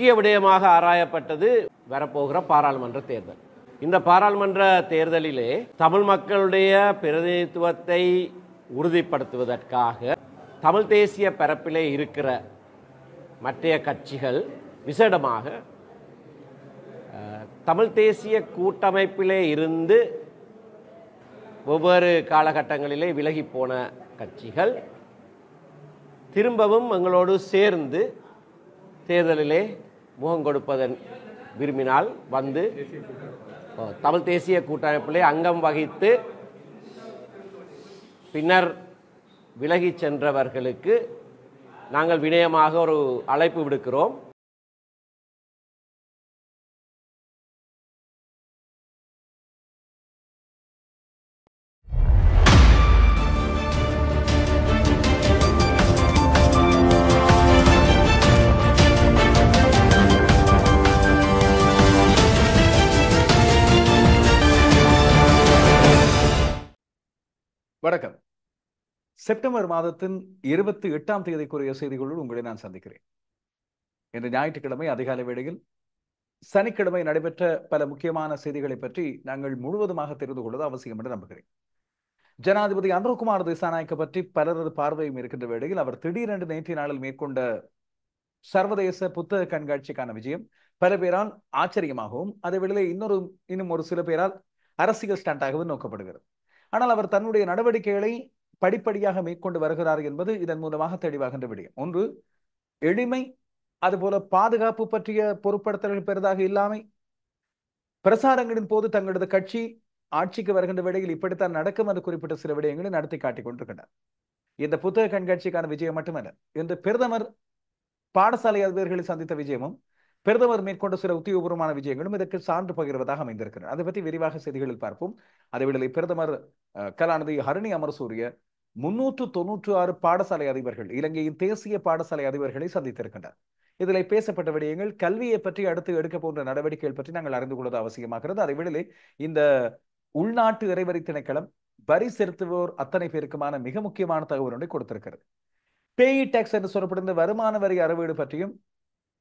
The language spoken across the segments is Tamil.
முக்கிய விடயமாக ஆராயப்பட்டது வரப்போகிற பாராளுமன்ற தேர்தல். இந்த பாராளுமன்ற தேர்தலிலே தமிழ் மக்களுடைய பிரதிநிதித்துவத்தை உறுதிப்படுத்துவதற்காக தமிழ் தேசிய பரப்பிலே இருக்கிற மற்றைய கட்சிகள் விசேடமாக தமிழ் தேசிய கூட்டமைப்பிலே இருந்து ஒவ்வொரு காலகட்டங்களிலே விலகி போன கட்சிகள் திரும்பவும் எங்களோடு சேர்ந்து தேர்தலிலே முகம் கொடுப்பதன் விரும்பினால் வந்து தமிழ் தேசிய கூட்டமைப்பிலே அங்கம் வகித்து பின்னர் விலகி சென்றவர்களுக்கு நாங்கள் வினயமாக ஒரு அழைப்பு விடுக்கிறோம். வணக்கம். செப்டம்பர் மாதத்தின் 28ஆம் தேதிக்குரிய செய்திகளோடு உங்களை நான் சந்திக்கிறேன். இன்று ஞாயிற்றுக்கிழமை அதிகாலை வேளையில் சனிக்கிழமை நடைபெற்ற பல முக்கியமான செய்திகளை பற்றி நாங்கள் முழுவதுமாக தெரிந்து கொள்வது அவசியம் என்று நம்புகிறேன். ஜனாதிபதி அனுரகுமார் திசாநாயக்க பற்றி பலரது பார்வையும் இருக்கின்ற வேளையில் அவர் திடீரென்று நேற்றைய நாளில் மேற்கொண்ட சர்வதேச புத்தக கண்காட்சிக்கான விஜயம் பல பேரால் ஆச்சரியமாகவும் அதே வேளையில் இன்னும் ஒரு சில பேரால் அரசியல் ஸ்டாண்டாகவும் நோக்கப்படுகிறது. ஆனால் அவர் தன்னுடைய நடவடிக்கைகளை படிப்படியாக மேற்கொண்டு வருகிறார் என்பது இதன் மூலமாக தெளிவாகின்ற விடயம். ஒன்று, எளிமை, அதுபோல பாதுகாப்பு பற்றிய பொருட்படுத்தல்கள் பெரிதாக இல்லாமை, பிரசாரங்களின் போது தங்களது கட்சி ஆட்சிக்கு வருகின்ற வேளையில் இப்படித்தான் நடக்கும் என்று குறிப்பிட்ட சில விடயங்களை நடத்தி காட்டிக் கொண்டிருக்கின்றனர். இந்த புத்தக கண்காட்சிக்கான விஜயம் மட்டுமல்ல, இன்று பிரதமர் பாடசாலை அதிபர்களை சந்தித்த விஜயமும் பிரதமர் மேற்கொண்ட சில உத்தியோகபூர்வமான விஜயங்களும் இதற்கு சான்று பகிர்வதாக அமைந்திருக்கிறது. அதை பற்றி விரிவாக செய்திகளில் பார்ப்போம். அதேவேளை பிரதமர் கலாநிதி ஹரணி அமரசூரிய 396 பாடசாலை அதிபர்கள், இலங்கையின் தேசிய பாடசாலை அதிபர்களை சந்தித்திருக்கின்றனர். இதில் பேசப்பட்ட விடயங்கள் கல்வியை பற்றி அடுத்து எடுக்க போன்ற நடவடிக்கைகள் பற்றி நாங்கள் அறிந்து கொள்வது அவசியமாகிறது. அதேவேளை இந்த உள்நாட்டு இறைவரி திணைக்களம் வரி செலுத்துவோர் அத்தனை பேருக்குமான மிக முக்கியமான தகவல் ஒன்றை கொடுத்திருக்கிறது. பேயி டாக்ஸ் என்று சொல்லப்படுகின்ற வருமான வரி அறவீடு பற்றியும்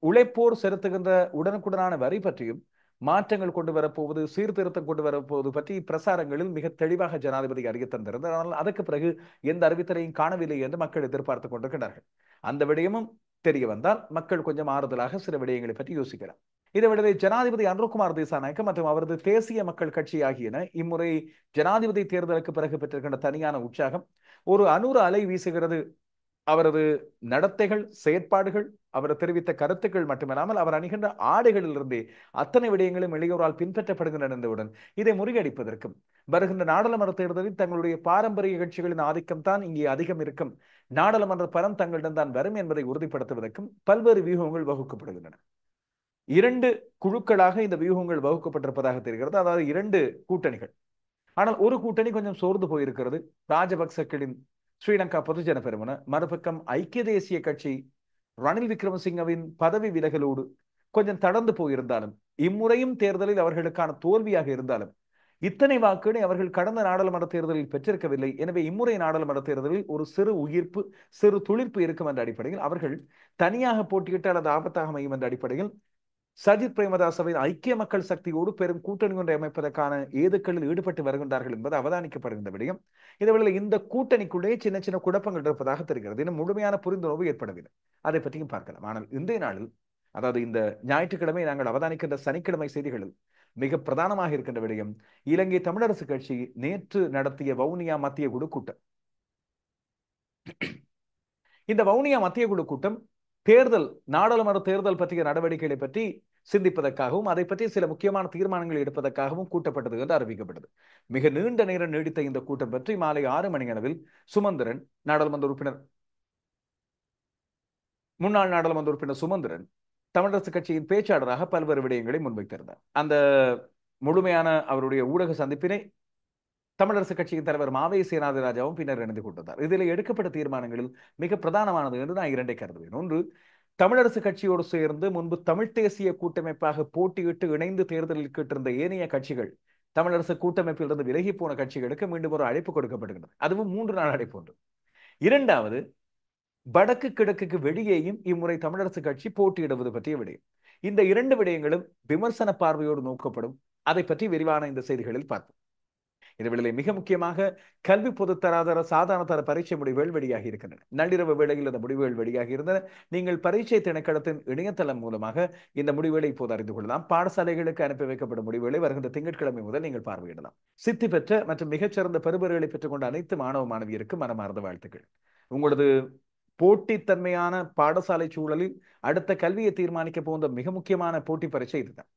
உழைப்போர் செலுத்துகின்ற உடனுக்குடனான வரி பற்றியும் மாற்றங்கள் கொண்டு வரப்போவது, சீர்திருத்தம் கொண்டு வரப்போவது பற்றி பிரசாரங்களில் மிக தெளிவாக ஜனாதிபதி அறிய தந்திருந்தார். ஆனால் அதற்கு பிறகு எந்த அறிவித்தலையும் காணவில்லை என்று மக்கள் எதிர்பார்த்துக் கொண்டிருக்கிறார்கள். அந்த விடயமும் தெரிய வந்தால் மக்கள் கொஞ்சம் ஆறுதலாக சில விடயங்களை பற்றி யோசிக்கலாம். இதைவிடவே ஜனாதிபதி அனுரகுமார் திசாநாயக்க மற்றும் அவரது தேசிய மக்கள் கட்சி ஆகியன இம்முறை ஜனாதிபதி தேர்தலுக்கு பிறகு பெற்றிருக்கின்ற தனியான உற்சாகம் ஒரு அனூறு அலை வீசுகிறது. அவரது நடத்தைகள், செயற்பாடுகள், அவர் தெரிவித்த கருத்துக்கள் மட்டுமல்லாமல் அவர் அணிகின்ற ஆடைகளிலிருந்தே அத்தனை விடயங்களும் இளையோரால் பின்பற்றப்படுகின்றன என்பதுடன் இதை முறியடிப்பதற்கும் வருகின்ற நாடாளுமன்ற தேர்தலில் தங்களுடைய பாரம்பரிய கட்சிகளின் ஆதிக்கம் தான் இங்கே அதிகம் இருக்கும், நாடாளுமன்ற பலம் தங்களிடம் தான் வரும் என்பதை உறுதிப்படுத்துவதற்கும் பல்வேறு வியூகங்கள் வகுக்கப்படுகின்றன. 2 குழுக்களாக இந்த வியூகங்கள் வகுக்கப்பட்டிருப்பதாக தெரிகிறது. அதாவது 2 கூட்டணிகள். ஆனால் ஒரு கூட்டணி கொஞ்சம் சோர்ந்து போயிருக்கிறது. ராஜபக்சக்களின் ஸ்ரீலங்கா பொதுஜன பெரமுன, மறுபக்கம் ஐக்கிய தேசிய கட்சி ரணில் விக்ரமசிங்கவின் பதவி விலகலோடு கொஞ்சம் தடந்து போயிருந்தாலும், இம்முறையும் தேர்தலில் அவர்களுக்கான தோல்வியாக இருந்தாலும் இத்தனை வாக்குகளை அவர்கள் கடந்த நாடாளுமன்ற தேர்தலில் பெற்றிருக்கவில்லை. எனவே இம்முறை நாடாளுமன்ற தேர்தலில் ஒரு சிறு உயிர்ப்பு, சிறு துளிர்ப்பு இருக்கும் என்ற அடிப்படையில் அவர்கள் தனியாக போட்டியிட்டால் அது ஆபத்தாக அமையும் என்ற அடிப்படையில் சஜித் பிரேமதாசவின் ஐக்கிய மக்கள் சக்தியோடு பெரும் கூட்டணி ஒன்றை அமைப்பதற்கான ஏதுக்களில் ஈடுபட்டு வருகின்றார்கள் என்பது அவதானிக்கப்படுகின்ற விடயம். இதேவேளை இந்த கூட்டணிக்குள்ளே சின்ன சின்ன குழப்பங்கள் இருப்பதாக தெரிகிறது. இன்னும் முழுமையான புரிந்துணர்வு ஏற்படவில்லை. அதை பற்றியும் பார்க்கலாம். ஆனால் இன்றைய நாளில், அதாவது இந்த ஞாயிற்றுக்கிழமை நாங்கள் அவதானிக்கின்ற சனிக்கிழமை செய்திகளில் மிக பிரதானமாக இருக்கின்ற விடயம் இலங்கை தமிழரசு கட்சி நேற்று நடத்திய வவுனியா மத்திய குழு கூட்டம். இந்த வவுனியா மத்திய குழு கூட்டம் தேர்தல், நாடாளுமன்ற தேர்தல் பற்றிய நடவடிக்கைகளை பற்றி சிந்திப்பதற்காகவும் அதை பற்றி சில முக்கியமான தீர்மானங்களை எடுப்பதற்காகவும் கூட்டப்பட்டது என்று அறிவிக்கப்பட்டது. மிக நீண்ட நேரம் நீடித்த இந்த கூட்டம் பற்றி மாலை 6 மணி அளவில் சுமந்திரன், நாடாளுமன்ற உறுப்பினர், முன்னாள் நாடாளுமன்ற உறுப்பினர் சுமந்திரன் தமிழரசு கட்சியின் பேச்சாளராக பல்வேறு விடயங்களை முன்வைத்திருந்தார். அந்த முழுமையான அவருடைய ஊடக சந்திப்பினை தமிழரசு கட்சியின் தலைவர் மாவை சேனாதிராஜாவும் பின்னர் இணைந்து கொண்டிருந்தார். இதில் எடுக்கப்பட்ட தீர்மானங்களில் மிக பிரதானமானது என்று நான் 2 கருதுவேன். ஒன்று, தமிழரசு கட்சியோடு சேர்ந்து முன்பு தமிழ் தேசிய கூட்டமைப்பாக போட்டியிட்டு இணைந்து தேர்தலில் கேட்டிருந்த ஏனைய கட்சிகள், தமிழரசு கூட்டமைப்பிலிருந்து விலகி போன கட்சிகளுக்கு மீண்டும் ஒரு அழைப்பு கொடுக்கப்படுகிறது. அதுவும் 3 நாள் அழைப்பு ஒன்று. இரண்டாவது, வடக்கு கிழக்குக்கு வெளியேயும் இம்முறை தமிழரசு கட்சி போட்டியிடுவது பற்றிய விடயம். இந்த இரண்டு விடயங்களும் விமர்சன பார்வையோடு நோக்கப்படும். அதை பற்றி விரிவான இந்த செய்திகளில் பார்ப்போம். இந்த வேளையிலே மிக முக்கியமாக கல்வி பொதுத்தராதர சாதாரண தர பரீட்சை முடிவுகள் வெளியாகி இருக்கின்றன. நள்ளிரவு வேளையில் இந்த முடிவுகள் வெளியாகி இருந்தன. நீங்கள் பரீட்சை திணைக்களத்தின் இணையதளம் மூலமாக இந்த முடிவுகளை இப்போது அறிந்து கொள்ளலாம். பாடசாலைகளுக்கு அனுப்பி வைக்கப்படும் முடிவுகளை வருகின்ற திங்கட்கிழமை முதல் நீங்கள் பார்வையிடலாம். சித்தி பெற்ற மற்றும் மிகச்சிறந்த பெறுபேறுகளை பெற்றுக்கொண்ட அனைத்து மாணவ மாணவியருக்கும் மனமார்ந்த வாழ்த்துக்கள். உங்களது போட்டித்தன்மையான பாடசாலை சூழலில் அடுத்த கல்வியை தீர்மானிக்க போன்ற மிக முக்கியமான போட்டி பரீட்சை இதுதான்.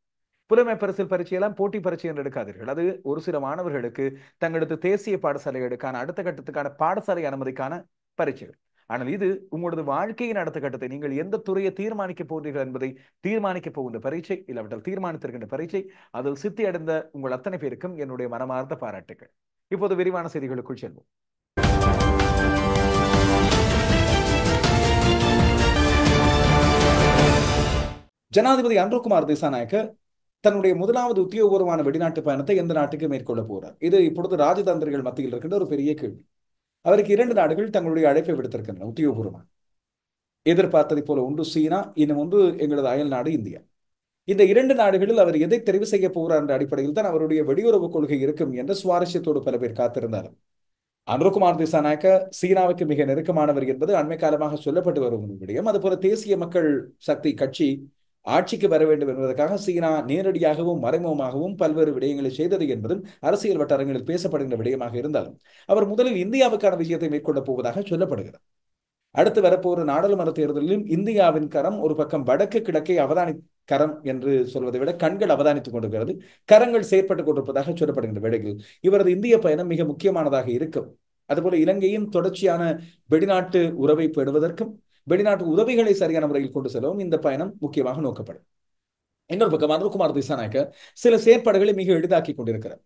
புலமை பரிசில் பரீட்சையெல்லாம் போட்டி பரீட்சை என்று எடுக்காதீர்கள். அது ஒரு சில மாணவர்களுக்கு தங்களது தேசிய பாடசாலைகளுக்கான அடுத்த கட்டத்துக்கான பாடசாலை அனுமதிக்கான பரீட்சைகள். ஆனால் இது உங்களது வாழ்க்கையின் அடுத்த கட்டத்தை நீங்கள் எந்த துறையை தீர்மானிக்க போகிறீர்கள் என்பதை தீர்மானிக்க போகின்ற பரீட்சை, இல்லாவிட்டால் தீர்மானித்திருக்கின்ற பரீட்சை. அதில் சித்தி அடைந்த உங்கள் அத்தனை பேருக்கும் என்னுடைய மனமார்ந்த பாராட்டுகள். இப்போது விரிவான செய்திகளுக்குள் செல்வோம். ஜனாதிபதி அன்ருகுமார் திசாநாயக்க தன்னுடைய முதலாவது உத்தியோகபூர்வமான வெளிநாட்டு பயணத்தை எந்த நாட்டுக்கு மேற்கொள்ள போகிறார்? இது இப்பொழுது ராஜதந்திரிகள் மத்தியில் இருக்கின்ற ஒரு பெரிய கேள்வி. அவருக்கு 2 நாடுகள் தங்களுடைய அழைப்பை விடுத்திருக்கின்றன உத்தியோகபூர்வமாக. எதிர்பார்த்ததை போல ஒன்று சீனா, இன்னும் ஒன்று எங்களது அயல் நாடு இந்தியா. இந்த 2 நாடுகளில் அவர் எதை தெரிவு செய்ய போகிறார் என்ற அடிப்படையில் தான் அவருடைய வெளியுறவு கொள்கை இருக்கும் என்ற சுவாரஸ்யத்தோடு பல பேர் காத்திருந்தார். அன்ருகுமார் திசாநாயக்க சீனாவுக்கு மிக நெருக்கமானவர் என்பது அண்மை காலமாக சொல்லப்பட்டு வரும் விடயம். அதுபோல தேசிய மக்கள் சக்தி கட்சி ஆட்சிக்கு வர வேண்டும் என்பதற்காக சீனா நேரடியாகவும் மறைமுகமாகவும் பல்வேறு விடயங்களை செய்தது என்பதும் அரசியல் வட்டாரங்களில் பேசப்படுகின்ற விடயமாக இருந்தாலும் அவர் முதலில் இந்தியாவுக்கான விஷயத்தை மேற்கொள்ளப் போவதாக சொல்லப்படுகிறது. அடுத்து வரப்போகிற நாடாளுமன்ற தேர்தலிலும் இந்தியாவின் கரம் ஒரு பக்கம் வடக்கு கிழக்கை கரம் என்று சொல்வதை விட கண்கள் அவதானித்துக் கொண்டிருக்கிறது, கரங்கள் செயற்பட்டுக் கொண்டிருப்பதாக சொல்லப்படுகின்ற வேளையில் இவரது இந்திய பயணம் மிக முக்கியமானதாக இருக்கும். அதுபோல இலங்கையின் தொடர்ச்சியான வெளிநாட்டு உறவை பெறுவதற்கும் வெளிநாட்டு உதவிகளை சரியான முறையில் கொண்டு செல்லவும் இந்த பயணம் முக்கியமாக நோக்கப்படும். இன்னொரு பக்கம் அன்ருகுமார் திசாநாயக்க சில செயற்பாடுகளை மிக எளிதாக்கி கொண்டிருக்கிறார்.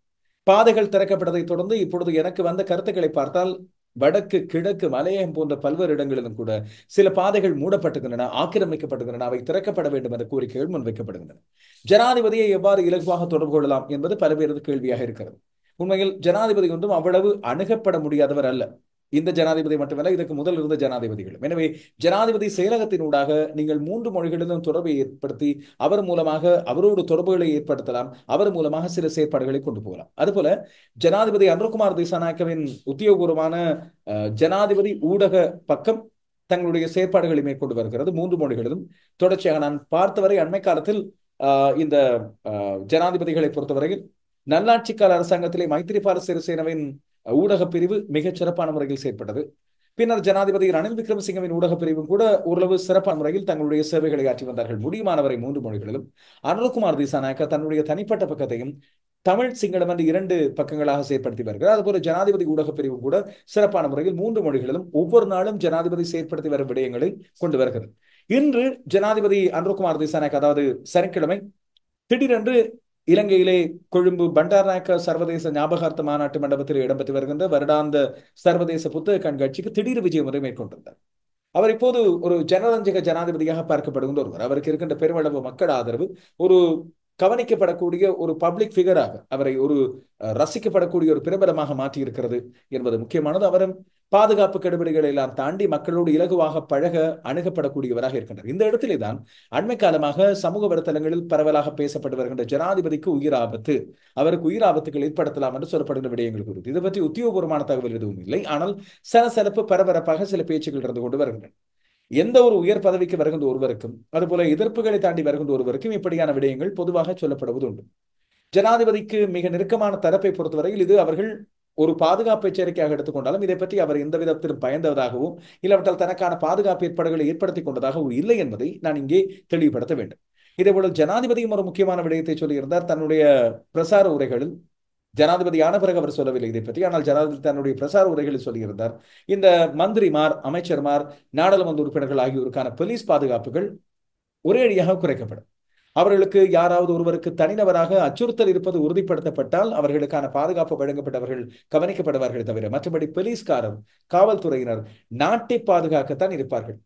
பாதைகள் திறக்கப்பட்டதை தொடர்ந்து இப்பொழுது எனக்கு வந்த கருத்துக்களை பார்த்தால் வடக்கு கிழக்கு மலையகம் போன்ற பல்வேறு இடங்களிலும் கூட சில பாதைகள் மூடப்பட்டுகின்றன, ஆக்கிரமிக்கப்பட்டுகின்றன, அவை திறக்கப்பட வேண்டும் என்ற கோரிக்கைகள் முன்வைக்கப்படுகின்றன. ஜனாதிபதியை எவ்வாறு இலகுவாக தொடர்பு கொள்ளலாம் என்பது பல பேரது கேள்வியாக இருக்கிறது. உண்மையில் ஜனாதிபதி ஒன்றும் அவ்வளவு அணுகப்பட முடியாதவர் அல்ல. இந்த ஜனாதிபதி மட்டுமல்ல, இதற்கு முதல் இருந்த ஜனாதிபதிகளும். எனவே ஜனாதிபதி செயலகத்தினூடாக நீங்கள் 3 மொழிகளிலும் தொடர்பை ஏற்படுத்தி அவர் மூலமாக அவரோடு தொடர்புகளை ஏற்படுத்தலாம், அவர் மூலமாக சில செயற்பாடுகளை கொண்டு போகலாம். அதுபோல ஜனாதிபதி அன்ருகுமார் திசாநாயக்கவின் உத்தியோகபூர்வமான ஜனாதிபதி ஊடக பக்கம் தங்களுடைய செயற்பாடுகளை மேற்கொண்டு வருகிறது 3 மொழிகளிலும் தொடர்ச்சியாக. நான் பார்த்தவரை அண்மை காலத்தில் இந்த ஜனாதிபதிகளை பொறுத்தவரையில் நல்லாட்சிக்கால அரசாங்கத்திலே மைத்திரிபால சிறிசேனவின் ஊடக பிரிவு மிகச் சிறப்பான முறையில் செயற்பட்டது. பின்னர் ஜனாதிபதி ரணில் விக்ரமசிங்கவின் ஊடக பிரிவும் கூட ஓரளவு சிறப்பான முறையில் தங்களுடைய சேவைகளை ஆற்றி வந்தார்கள் முடியுமானவரை 3 மொழிகளிலும். அன்ருகுமார் திசாநாயக்க தன்னுடைய தனிப்பட்ட பக்கத்தையும் தமிழ் சிங்களம் என்று 2 பக்கங்களாக செயற்படுத்தி வருகிறார். அதுபோல ஜனாதிபதி ஊடக பிரிவும் கூட சிறப்பான முறையில் 3 மொழிகளிலும் ஒவ்வொரு நாளும் ஜனாதிபதி செயற்படுத்தி வரும் விடயங்களை கொண்டு வருகிறது. இன்று ஜனாதிபதி அன்ருகுமார் திசாநாயக்க அதாவது சனிக்கிழமை திடீரென்று இலங்கையிலே கொழும்பு பண்டாரநாயக்க சர்வதேச ஞாபகார்த்த மாநாட்டு மண்டபத்தில் இடம்பெற்று வருகின்ற வருடாந்த சர்வதேச புத்தக கண்காட்சிக்கு திடீர் விஜயம் முறை மேற்கொண்டிருந்தார். அவர் இப்போது ஒரு ஜனரஞ்சக ஜனாதிபதியாக பார்க்கப்படுகின்ற ஒருவர். அவருக்கு இருக்கின்ற பெருமளவு மக்கள் ஆதரவு, ஒரு கவனிக்கப்படக்கூடிய ஒரு பப்ளிக் ஃபிகராக அவரை ஒரு ரசிக்கப்படக்கூடிய ஒரு பிரபலமாக மாற்றி இருக்கிறது என்பது முக்கியமானது. அவரும் பாதுகாப்பு கெடுபிடிகளை எல்லாம் தாண்டி மக்களோடு இலகுவாக பழக அணுகப்படக்கூடியவராக இருக்கின்றார். இந்த இடத்திலே தான் அண்மை காலமாக சமூக வலைத்தளங்களில் பரவலாக பேசப்பட்டு வருகின்ற ஜனாதிபதிக்கு உயிர் ஆபத்து, அவருக்கு உயிர் ஆபத்துகள் ஏற்படுத்தலாம் என்று சொல்லப்படுகிற விடயங்கள் குறித்து இது பற்றி உத்தியோகபூர்வமான தகவல் எதுவும் இல்லை. ஆனால் சலசலப்பு பரபரப்பாக சில பேச்சுக்கள் இருந்து கொண்டு வருகின்றன. எந்த ஒரு உயர் பதவிக்கு வருகின்ற ஒருவருக்கும் அதுபோல எதிர்ப்புகளை தாண்டி வருகின்ற ஒருவருக்கும் இப்படியான விடயங்கள் பொதுவாக சொல்லப்படுவது உண்டு. ஜனாதிபதிக்கு மிக நெருக்கமான தரப்பை பொறுத்தவரையில் இது அவர்கள் ஒரு பாதுகாப்பு எச்சரிக்கையாக எடுத்துக்கொண்டாலும் இதை பற்றி அவர் எந்த விதத்திலும் பயந்ததாகவும் இல்லாவிட்டால் தனக்கான பாதுகாப்பு ஏற்பாடுகளை ஏற்படுத்திக் கொண்டதாகவும் இல்லை என்பதை நான் இங்கே தெளிவுபடுத்த வேண்டும். இதேபோல ஜனாதிபதியும் ஒரு முக்கியமான விடயத்தை சொல்லியிருந்தார் தன்னுடைய பிரசார உரைகளில். ஜனாதிபதியான பிறகு அவர் சொல்லவில்லை இதை பற்றி, ஆனால் ஜனாதிபதி தன்னுடைய பிரசார உரைகளில் சொல்லியிருந்தார் இந்த மந்திரிமார், அமைச்சர்மார், நாடாளுமன்ற உறுப்பினர்கள் ஆகியோருக்கான போலீஸ் பாதுகாப்புகள் ஒரே அடியாக குறைக்கப்படும். அவர்களுக்கு யாராவது ஒருவருக்கு தனிநபராக அச்சுறுத்தல் இருப்பது உறுதிப்படுத்தப்பட்டால் அவர்களுக்கான பாதுகாப்பு வழங்கப்பட்டவர்கள் கவனிக்கப்படுவார்கள் தவிர மற்றபடி போலீஸ்காரர், காவல்துறையினர் நாட்டை பாதுகாக்கத்தான் இருப்பார்கள்.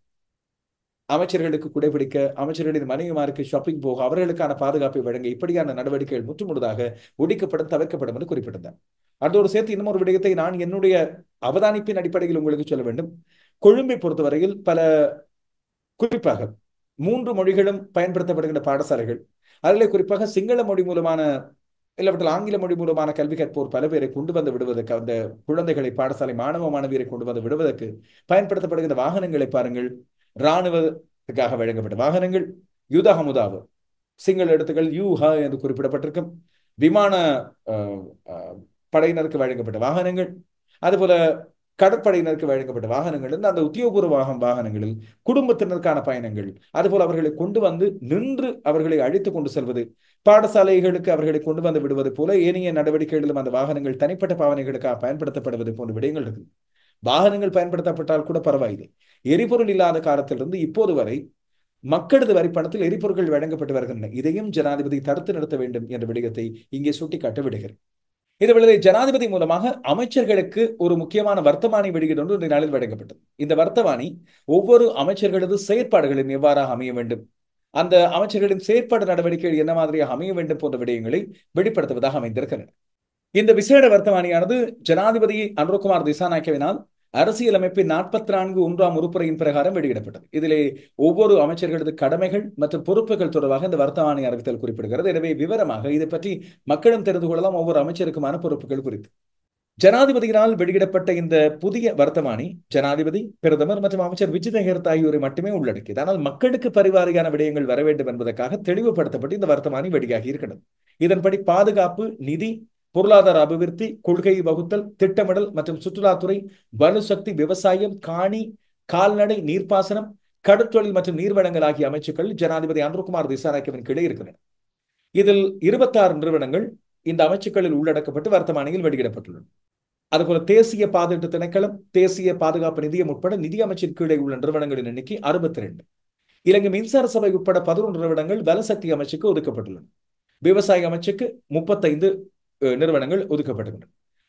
அமைச்சர்களுக்கு குடைபிடிக்க, அமைச்சர்களின் மனைவிமாருக்கு ஷாப்பிங் போக, அவர்களுக்கான பாதுகாப்பை வழங்க இப்படியான நடவடிக்கைகள் முற்றுமுழுதாக ஒழிக்கப்படும், தவிர்க்கப்படும் என்று குறிப்பிட்டிருந்தார். அதோடு சேர்த்து இன்னும் ஒரு விடயத்தை நான் என்னுடைய அவதானிப்பின் அடிப்படையில் உங்களுக்கு சொல்ல வேண்டும். கொழும்பை பொறுத்தவரையில் பல குறிப்பாக 3 மொழிகளும் பயன்படுத்தப்படுகின்ற பாடசாலைகள், அதிலே குறிப்பாக சிங்கள மொழி மூலமான இல்லாவிட்டால் ஆங்கில மொழி மூலமான கல்வி கற்போர் பல பேரை கொண்டு வந்து விடுவதற்கு, அந்த குழந்தைகளை பாடசாலை மாணவ மாணவியரை கொண்டு வந்து விடுவதற்கு பயன்படுத்தப்படுகின்ற வாகனங்களை பாருங்கள். இராணுவத்துக்காக வழங்கப்பட்ட வாகனங்கள், யுத ஹமுதாவு சிங்கள எழுத்துக்கள் யூஹ என்று குறிப்பிடப்பட்டிருக்கும். விமான படையினருக்கு வழங்கப்பட்ட வாகனங்கள், அதுபோல கடற்படையினருக்கு வழங்கப்பட்ட வாகனங்கள், அந்த உத்தியோகபூர்வ வாகனங்களில் குடும்பத்தினருக்கான பயணங்கள், அதுபோல் அவர்களை கொண்டு வந்து நின்று அவர்களை அழைத்து கொண்டு செல்வது, பாடசாலைகளுக்கு அவர்களை கொண்டு வந்து விடுவது போல ஏனைய நடவடிக்கைகளிலும் அந்த வாகனங்கள் தனிப்பட்ட பாவனைகளுக்காக பயன்படுத்தப்படுவது போன்ற விடயங்கள் இருக்கு. வாகனங்கள் பயன்படுத்தப்பட்டால் கூட பரவாயில்லை. எரிபொருள் இல்லாத காலத்திலிருந்து இப்போது வரை மக்களது வரிப்பணத்தில் எரிபொருட்கள் வழங்கப்பட்டு வருகின்றன. இதையும் ஜனாதிபதி தடுத்து நிறுத்த வேண்டும் என்ற விடயத்தை இங்கே சுட்டிக்காட்ட விடுகிறேன். இதுவேளை ஜனாதிபதி மூலமாக அமைச்சர்களுக்கு ஒரு முக்கியமான வர்த்தமானி வெளியீடு ஒன்று இந்த நாளில் வழங்கப்பட்டது. இந்த வர்த்தமானி ஒவ்வொரு அமைச்சர்களது செயற்பாடுகளும் எவ்வாறாக அமைய வேண்டும், அந்த அமைச்சர்களின் செயற்பாடு நடவடிக்கைகள் என்ன மாதிரியாக அமைய வேண்டும் போன்ற விடயங்களை வெளிப்படுத்துவதாக அமைந்திருக்கின்றன. இந்த விசேட வர்த்தமானியானது ஜனாதிபதி அனுரகுமார் திசாநாயக்கவினால் அரசியலமைப்பின் 44(1) உறுப்புரையின் பிரகாரம் வெளியிடப்பட்டது. இதிலே ஒவ்வொரு அமைச்சர்களது கடமைகள் மற்றும் பொறுப்புகள் தொடர்பாக இந்த வர்த்தமானி அறிவித்தல் குறிப்பிடுகிறது. எனவே விவரமாக இதை பற்றி மக்களும் தெரிந்து கொள்ளலாம், ஒவ்வொரு அமைச்சருக்குமான பொறுப்புகள் குறித்து. ஜனாதிபதியினால் வெளியிடப்பட்ட இந்த புதிய வர்த்தமானி ஜனாதிபதி, பிரதமர் மற்றும் அமைச்சர் விஜித ஹெர்த் ஆகியோரை மட்டுமே உள்ளடக்கியது. ஆனால் மக்களுக்கு பரிவாரியான விடயங்கள் வர வேண்டும் என்பதற்காக தெளிவுபடுத்தப்பட்டு இந்த வர்த்தமானி வெளியாகி இருக்கிறது. இதன்படி பாதுகாப்பு, நிதி, பொருளாதார அபிவிருத்தி, கொள்கை வகுத்தல், திட்டமிடல் மற்றும் சுற்றுலாத்துறை, வலுசக்தி, விவசாயம், காணி, கால்நடை, நீர்ப்பாசனம், கடற்தொழில் மற்றும் நீர்வளங்கள் ஆகிய அமைச்சுக்கள் ஜனாதிபதி அனுரகுமார் திசாநாயக்கவின் கீழே இருக்கின்றன. இதில் 26 நிறுவனங்கள் இந்த அமைச்சுக்களில் உள்ளடக்கப்பட்டு வர்த்தமானியில் வெளியிடப்பட்டுள்ளன. அதுபோல தேசிய பாதுகாப்பு திணைக்களம், தேசிய பாதுகாப்பு நிதியம் உட்பட நிதி அமைச்சின் கீழே உள்ள நிறுவனங்களின் எண்ணிக்கை 62. இலங்கை மின்சார சபை உட்பட 11 நிறுவனங்கள் வலசக்தி அமைச்சுக்கு ஒதுக்கப்பட்டுள்ளன. விவசாய அமைச்சுக்கு 35 நிறுவனங்கள் ஒதுக்கப்பட்டுள்ளன.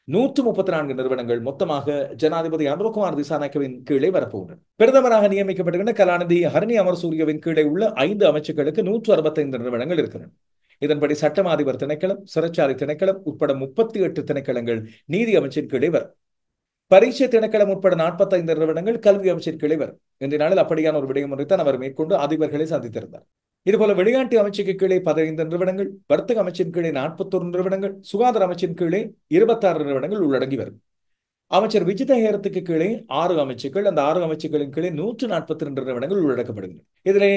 134 நிறுவனங்கள் மொத்தமாக ஜனாதிபதி அனுரகுமார் திசாநாயக்கவின் கீழே வரப்போகின்றன. பிரதமராக நியமிக்கப்பட்டுள்ள கலாநிதி ஹரணி அமரசூரியவின் கீழே உள்ள 5 அமைச்சுக்களுக்கு 165 நிறுவனங்கள் இருக்கின்றன. இதன்படி சட்டமா அதிபர் திணைக்களம், சிறைச்சாலை திணைக்களம் உட்பட 38 திணைக்களங்கள் நீதி அமைச்சின் கீழே வரும். பரீட்சை திணைக்களம் உட்பட 45 நிறுவனங்கள் கல்வி அமைச்சின் கீழே வரும். இந்த நாளில் அப்படியான ஒரு விடயம் ஒன்றைத்தான் அவர் மேற்கொண்டு அதிபர்களை சந்தித்திருந்தார். இதுபோல வெளிநாட்டு அமைச்சுக்கு கீழே 15 நிறுவனங்கள், வர்த்தக அமைச்சின் கீழே 41 நிறுவனங்கள், சுகாதார அமைச்சின் கீழே 26 நிறுவனங்கள் உள்ளடங்கி வரும். அமைச்சர் விஜித ஹேரத்துக்கு கீழே 6 அமைச்சுக்கள், அந்த 6 அமைச்சுக்களின் கீழே 142 நிறுவனங்கள் உள்ளடக்கப்படுகின்றன. இதிலே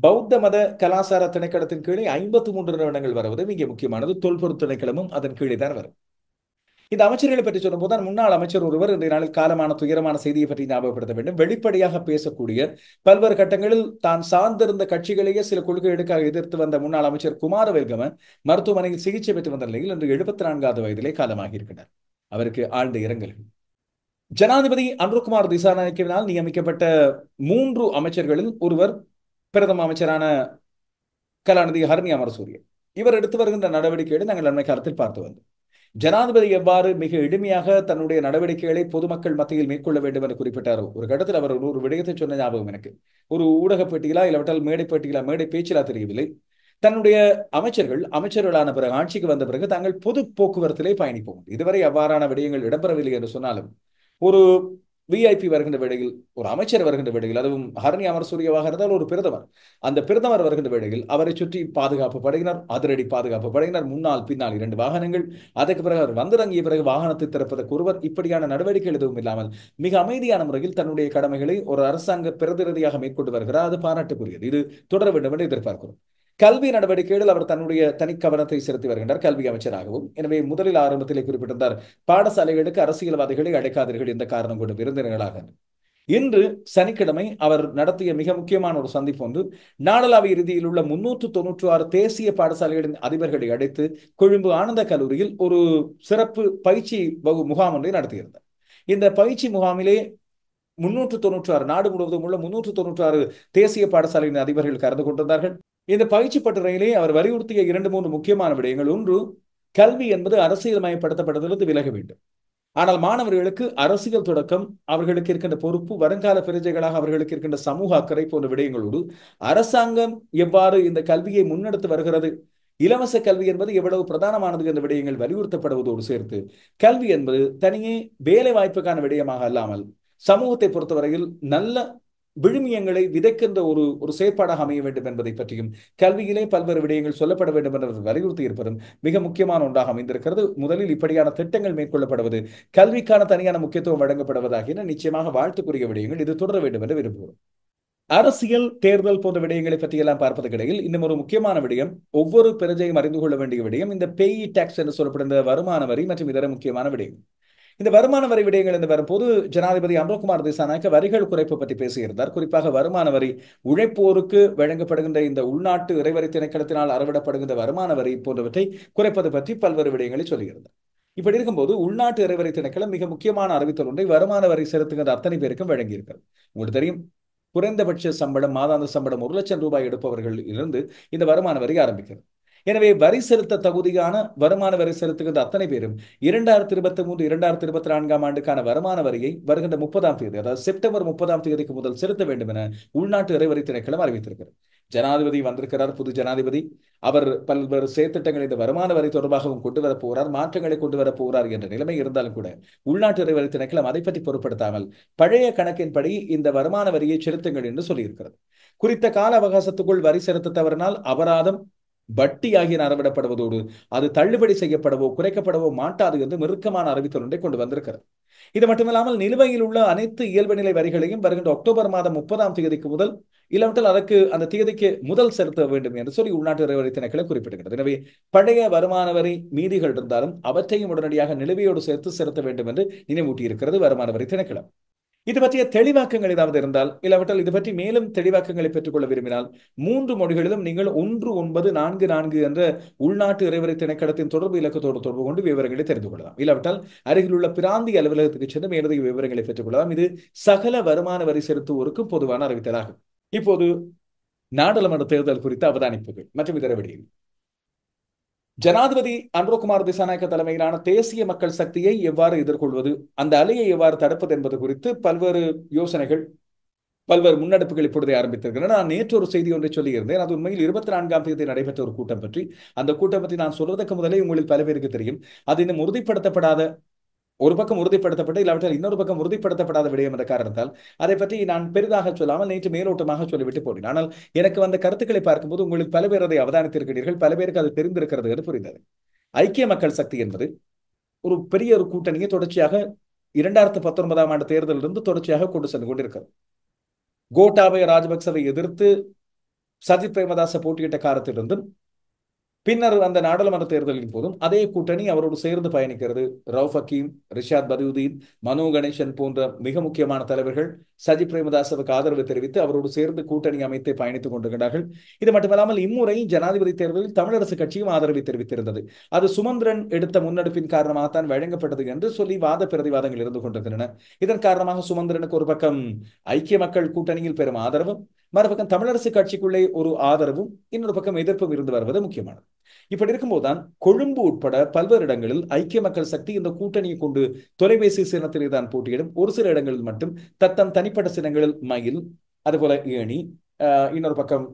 பௌத்த மத கலாசார திணைக்களத்தின் கீழே 53 நிறுவனங்கள் வருவது மிக முக்கியமானது. தொல்பொருள் திணைக்களமும் அதன் கீழே தான் வரும். இந்த அமைச்சர்களை பற்றி சொல்லும் போது முன்னாள் அமைச்சர் ஒருவர் இன்றைய நாளில் காலமான துயரமான செய்தியை பற்றி ஞாபகப்படுத்த வேண்டும். வெளிப்படையாக பேசக்கூடிய, பல்வேறு கட்டங்களில் தான் சார்ந்திருந்த கட்சிகளையே சில கொள்கைகளுக்காக எதிர்த்து வந்த முன்னாள் அமைச்சர் குமாரவேல்கம மருத்துவமனையில் சிகிச்சை பெற்று வந்த நிலையில் இன்று 74வது வயதிலே காலமாகி இருக்கிறார். அவருக்கு ஆழ்ந்த இரங்கல்கள். ஜனாதிபதி அனுரகுமார் திசாநாயக்கவினால் நியமிக்கப்பட்ட 3 அமைச்சர்களில் ஒருவர் பிரதம அமைச்சரான கலாநிதி ஹரணி அமரசூரிய. இவர் எடுத்து வருகின்ற நடவடிக்கைகளை நாங்கள் அண்மை காலத்தில் பார்த்து வந்தோம். ஜனாதிபதி எவ்வாறு மிக எளிமையாக தன்னுடைய நடவடிக்கைகளை பொதுமக்கள் மத்தியில் மேற்கொள்ள வேண்டும் என்று குறிப்பிட்டார். ஒரு கட்டத்தில் அவர் ஒரு விடயத்தை சொன்ன ஞாபகம் எனக்கு. ஒரு ஊடக பேட்டியிலா இல்லாவிட்டால் மேடை பேட்டியிலா, மேடை பேச்சிலா தெரியவில்லை, தன்னுடைய அமைச்சர்களான பிறகு, ஆட்சிக்கு வந்த பிறகு தாங்கள் பொது போக்குவரத்திலே பயணிப்போம். இதுவரை அவ்வாறான விடயங்கள் இடம்பெறவில்லை என்று சொன்னாலும், ஒரு விஐபி வருகின்ற வேளையில், ஒரு அமைச்சர் வருகின்ற வேளையில், அதுவும் ஹரணி அமரசூரியவாக இருந்தால் ஒரு பிரதமர், அந்த பிரதமர் வருகின்ற வேளையில் அவரை சுற்றி பாதுகாப்பு படையினர், அதிரடி பாதுகாப்பு படையினர், முன்னால் பின்னால் 2 வாகனங்கள், அதற்கு பிறகு அவர் வந்திறங்கிய பிறகு வாகனத்தை திறப்பதற்கு ஒருவர், இப்படியான நடவடிக்கைகள் எதுவும் இல்லாமல் மிக அமைதியான முறையில் தன்னுடைய கடமைகளை ஒரு அரசாங்க பிரதிநிதியாக மேற்கொண்டு வருகிறார். அது பாராட்டுக்குரியது. இது தொடர வேண்டும் என்று எதிர்பார்க்கிறோம். கல்வி நடவடிக்கைகளில் அவர் தன்னுடைய தனி கவனத்தை செலுத்தி வருகின்றார், கல்வி அமைச்சராகவும். எனவே முதலில் ஆரம்பத்திலே குறிப்பிட்டிருந்தார், பாடசாலைகளுக்கு அரசியல்வாதிகளை அழைக்காதீர்கள் என்ற காரணம் கொண்டு விருந்தினர்களாக. இன்று சனிக்கிழமை அவர் நடத்திய மிக முக்கியமான ஒரு சந்திப்பு ஒன்று, நாடளாவிய ரீதியில் உள்ள 396 தேசிய பாடசாலைகளின் அதிபர்களை அழைத்து கொழும்பு ஆனந்த கல்லூரியில் ஒரு சிறப்பு பயிற்சி முகாம் ஒன்றை நடத்தியிருந்தார். இந்த பயிற்சி முகாமிலே 396 நாடு முழுவதும் உள்ள 396 தேசிய பாடசாலையின் அதிபர்கள் கலந்து கொண்டிருந்தார்கள். இந்த பயிற்சி பட்டறையிலே அவர் வலியுறுத்திய 2-3 முக்கியமான விடயங்கள். ஒன்று, கல்வி என்பது அரசியல்மயப்படுத்தப்படுவதிலிருந்து விலக வேண்டும். ஆனால் மாணவர்களுக்கு அரசியல் தொடக்கம், அவர்களுக்கு இருக்கின்ற பொறுப்பு, வருங்கால பிரஜைகளாக அவர்களுக்கு இருக்கின்ற சமூக அக்கறை போன்ற விடயங்களோடு அரசாங்கம் எவ்வாறு இந்த கல்வியை முன்னெடுத்து வருகிறது, இலவச கல்வி என்பது எவ்வளவு பிரதானமானது என்ற விடயங்கள் வலியுறுத்தப்படுவதோடு சேர்த்து, கல்வி என்பது தனியே வேலை வாய்ப்புக்கான விடயமாக அல்லாமல் சமூகத்தை பொறுத்தவரையில் நல்ல விழுமியங்களை விதைக்கின்ற ஒரு ஒரு செயற்பாடாக அமைய வேண்டும் என்பதை பற்றியும், கல்வியிலே பல்வேறு விடயங்கள் சொல்லப்பட வேண்டும் என்று வலியுறுத்தி இருப்பதும் மிக முக்கியமான ஒன்றாக அமைந்திருக்கிறது. முதலில் இப்படியான திட்டங்கள் மேற்கொள்ளப்படுவது, கல்விக்கான தனியான முக்கியத்துவம் வழங்கப்படுவதாகின நிச்சயமாக வாழ்த்துக்குரிய விடயங்கள். இது தொடர வேண்டும் என்று விரும்புகிறோம். அரசியல், தேர்தல் போன்ற விடயங்களை பற்றி எல்லாம் பார்ப்பதற்கு இடையில் இன்னும் ஒரு முக்கியமான விடயம், ஒவ்வொரு பிரஜையும் அறிந்து கொள்ள வேண்டிய விடயம், இந்த பேயி டாக்ஸ் என்று சொல்லப்படுகிற வருமான வரி மற்றும் இதர முக்கியமான விடயங்கள். இந்த வருமான வரி விடயங்கள் என்று வரும்போது ஜனாதிபதி அனுரகுமார் திசாநாயக்க வரிகள் குறைப்பு பற்றி பேசியிருந்தார். குறிப்பாக வருமான வரி, உழைப்போருக்கு வழங்கப்படுகின்ற இந்த உள்நாட்டு இறைவரி திணைக்களத்தினால் அறவிடப்படுகின்ற வருமான வரி போன்றவற்றை குறைப்பது பற்றி பல்வேறு விடயங்களை சொல்லியிருந்தார். இப்படி இருக்கும்போது உள்நாட்டு இறைவரி திணைக்களம் மிக முக்கியமான அறிவித்தல் ஒன்றை வருமான வரி செலுத்துகின்ற அத்தனை பேருக்கும் வழங்கியிருக்கிறது. உங்களுக்கு தெரியும், குறைந்தபட்ச சம்பளம், மாதாந்த சம்பளம் 1 லட்சம் ரூபாய் எடுப்பவர்களில் இருந்து இந்த வருமான வரி ஆரம்பிக்கிறது. எனவே வரி செலுத்த தகுதியான வருமான வரி செலுத்துகின்ற அத்தனை பேரும் 2023 2024 ஆண்டுக்கான வருமான வரியை வருகின்ற 30ஆம் தேதி, அதாவது செப்டம்பர் 30ஆம் தேதிக்கு முதல் செலுத்த வேண்டும் என உள்நாட்டு இறைவரி திணைக்களம் அறிவித்திருக்கிறது. ஜனாதிபதி வந்திருக்கிறார், புது ஜனாதிபதி. அவர் பல்வேறு செயற்திட்டங்களை இந்த வருமான வரி தொடர்பாகவும் கொண்டு வரப் போகிறார், மாற்றங்களை கொண்டு வரப் போகிறார் என்ற நிலைமை இருந்தாலும் கூட உள்நாட்டு இறைவரி திணைக்களம் அதை பற்றி பொருட்படுத்தாமல் பழைய கணக்கின்படி இந்த வருமான வரியை செலுத்துங்கள் என்று சொல்லியிருக்கிறது. குறித்த கால அவகாசத்துக்குள் வரி செலுத்த தவறினால் அபராதம், வட்டி ஆகியன அறவிடப்படுவதோடு அது தள்ளுபடி செய்யப்படவோ குறைக்கப்படவோ மாட்டாது என்று நெருக்கமான அறிவித்தல் ஒன்றை கொண்டு வந்திருக்கிறது. இது மட்டுமில்லாமல் நிலுவையில் உள்ள அனைத்து இயல்பு நிலை வரிகளையும் வருகின்ற அக்டோபர் மாதம் 30ஆம் தேதிக்கு முதல், இல்லாவிட்டால் அதற்கு அந்த தேதிக்கு முதல் செலுத்த வேண்டும் என்று சொல்லி உள்நாட்டு இறைவரி திணைக்களம் குறிப்பிடுகிறது. எனவே பழைய வருமான வரி மீதிகள் இருந்தாலும் அவற்றையும் உடனடியாக நிலுவையோடு சேர்த்து செலுத்த வேண்டும் என்று நினைவூட்டியிருக்கிறது வருமான வரி திணைக்களம். இது பற்றிய தெளிவாக்கங்கள் ஏதாவது இருந்தால், இல்லாவிட்டால் இது பற்றி மேலும் தெளிவாக்கங்களை பெற்றுக்கொள்ள விரும்பினால் 3 மொழிகளிலும் நீங்கள் 1944 என்ற உள்நாட்டு இறைவரி திணைக்களத்தின் தொடர்பு இலக்கத்தோடு தொடர்பு கொண்டு விவரங்களை தெரிந்து கொள்ளலாம். இல்லாவிட்டால் அருகில் உள்ள பிராந்திய அலுவலகத்துக்கு சென்று மேலதிக விவரங்களை பெற்றுக்கொள்ளலாம். இது சகல வருமான வரி செலுத்துவோருக்கு பொதுவான அறிவித்தலாகும். இப்போது நாடாளுமன்ற தேர்தல் குறித்த அவதானிப்புகள் மற்றும் இதர விடயங்கள். ஜனாதிபதி அனுரகுமார் திசாநாயக்க தலைமையிலான தேசிய மக்கள் சக்தியை எவ்வாறு எதிர்கொள்வது, அந்த அலையை எவ்வாறு தடுப்பது என்பது குறித்து பல்வேறு யோசனைகள், பல்வேறு முன்னெடுப்புகள் இப்பொழுதே ஆரம்பித்திருக்கின்றன. நான் நேற்று ஒரு செய்தி ஒன்றை சொல்லியிருந்தேன். அது உண்மையில் 24ஆம் தேதி நடைபெற்ற ஒரு கூட்டம் பற்றி. அந்த கூட்டம் பற்றி நான் சொல்வதற்கு முதலே உங்களில் பல பேருக்கு தெரியும். அது இன்னும் உறுதிப்படுத்தப்படாத, ஒரு பக்கம் உறுதிப்படுத்தப்பட்டு இல்லாவிட்டால் இன்னொரு பக்கம் உறுதிப்படுத்தப்படாத விடயம் என்ற காரணத்தால் அதை பற்றி நான் பெரிதாக சொல்லாமல் நேற்று மேலோட்டமாக சொல்லிவிட்டு போனேன். ஆனால் எனக்கு வந்த கருத்துக்களை பார்க்கும்போது உங்களில் பல பேர் அதை அவதானித்திருக்கிறீர்கள், பல பேருக்கு அது தெரிந்திருக்கிறது என்று புரிந்தது. ஐக்கிய மக்கள் சக்தி என்பது ஒரு பெரிய ஒரு கூட்டணியை தொடர்ச்சியாக 2019ஆம் ஆண்டு தேர்தலிலிருந்து தொடர்ச்சியாக கொண்டு சென்று கொண்டிருக்கிறது. கோட்டாபய ராஜபக்சவை எதிர்த்து சஜித் பிரேமதாச போட்டியிட்ட காலத்திலிருந்தும் பின்னர் அந்த நாடாளுமன்ற தேர்தலின் போதும் அதே கூட்டணி அவரோடு சேர்ந்து பயணிக்கிறது. ரவுஃப் ஹக்கீம், ரிஷாத் பதியுதீன், மனோ கணேசன் போன்ற மிக முக்கியமான தலைவர்கள் சஜித் பிரேமதாசவுக்கு ஆதரவு தெரிவித்து அவரோடு சேர்ந்து கூட்டணி அமைத்து பயணித்துக் கொண்டிருக்கிறார்கள். இது மட்டுமல்லாமல் இம்முறை ஜனாதிபதி தேர்தலில் தமிழரசு கட்சியும் ஆதரவை தெரிவித்திருந்தது. அது சுமந்திரன் எடுத்த முன்னெடுப்பின் காரணமாகத்தான் வழங்கப்பட்டது என்று சொல்லி வாத பிரதிவாதங்கள் இருந்து கொண்டிருக்கின்றன. இதன் காரணமாக சுமந்திரனுக்கு ஒரு பக்கம் ஐக்கிய மக்கள் கூட்டணியில் பெரும் ஆதரவும், மறுபக்கம் தமிழரசு கட்சிக்குள்ளே ஒரு ஆதரவும், இன்னொரு பக்கம் எதிர்ப்பும் இருந்து வருவது முக்கியமானது. இப்படி இருக்கும்போதுதான் கொழும்பு உட்பட பல்வேறு இடங்களில் ஐக்கிய மக்கள் சக்தி இந்த கூட்டணியை கொண்டு தொலைபேசி சின்னத்திலே தான் போட்டியிடும். ஒரு சில இடங்களில் மட்டும் தத்தம் தனிப்பட்ட சின்னங்களில் மயில், அதுபோல ஏணி, இன்னொரு பக்கம்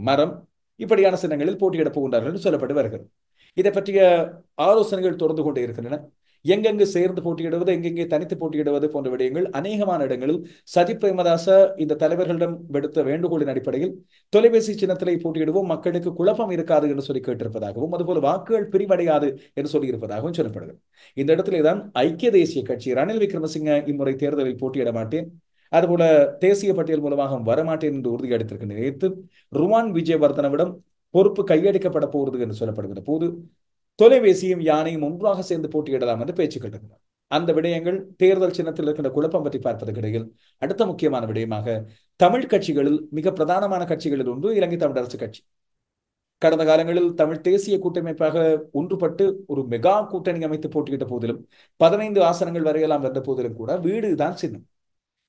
மரம், இப்படியான சின்னங்களில் போட்டியிடப் போகின்றார்கள் என்று சொல்லப்பட்டு வருகிறது. இதை பற்றிய ஆலோசனைகள் தொடர்ந்து கொண்டே இருக்கின்றன. எங்கெங்கு சேர்ந்து போட்டியிடுவது, எங்கெங்கே தனித்து போட்டியிடுவது போன்ற விடயங்கள் அநேகமான இடங்களில் சஜித் பிரேமதாச இந்த தலைவர்களிடம் விடுத்த வேண்டுகோளின் அடிப்படையில் தொலைபேசி சின்னத்திலே போட்டியிடுவோம், மக்களுக்கு குழப்பம் இருக்காது என்று சொல்லி கேட்டிருப்பதாகவும், அதுபோல வாக்குகள் பிரிவடையாது என்று சொல்லி இருப்பதாகவும் சொல்லப்படுகிறது. இந்த இடத்திலே தான் ஐக்கிய தேசிய கட்சி ரணில் விக்ரமசிங்க இம்முறை தேர்தலில் போட்டியிட மாட்டேன், அதுபோல தேசிய பட்டியல் மூலமாக வரமாட்டேன் என்று உறுதி அளித்திருக்கின்ற நேற்று ருவான் விஜயவர்தனவிடம் பொறுப்பு கையளிக்கப்பட போகிறது என்று சொல்லப்படுகிற போது தொலைபேசியும் யானையும் ஒன்றாக சேர்ந்து போட்டியிடலாம் என்று பேச்சுக்கள் இருக்கிறார். அந்த விடயங்கள் தேர்தல் சின்னத்தில் இருக்கின்ற குழப்பம் பற்றி பார்ப்பதற்கு இடையில் அடுத்த முக்கியமான விடயமாக தமிழ் கட்சிகளில் மிக பிரதானமான கட்சிகளில் ஒன்று இலங்கை தமிழரசு கட்சி. கடந்த காலங்களில் தமிழ் தேசிய கூட்டமைப்பாக ஒன்றுபட்டு ஒரு மெகா கூட்டணி அமைத்து போட்டியிட்ட போதிலும் 15 ஆசனங்கள் வரையலாம் வென்ற போதிலும் கூட வீடு தான் சின்னம்.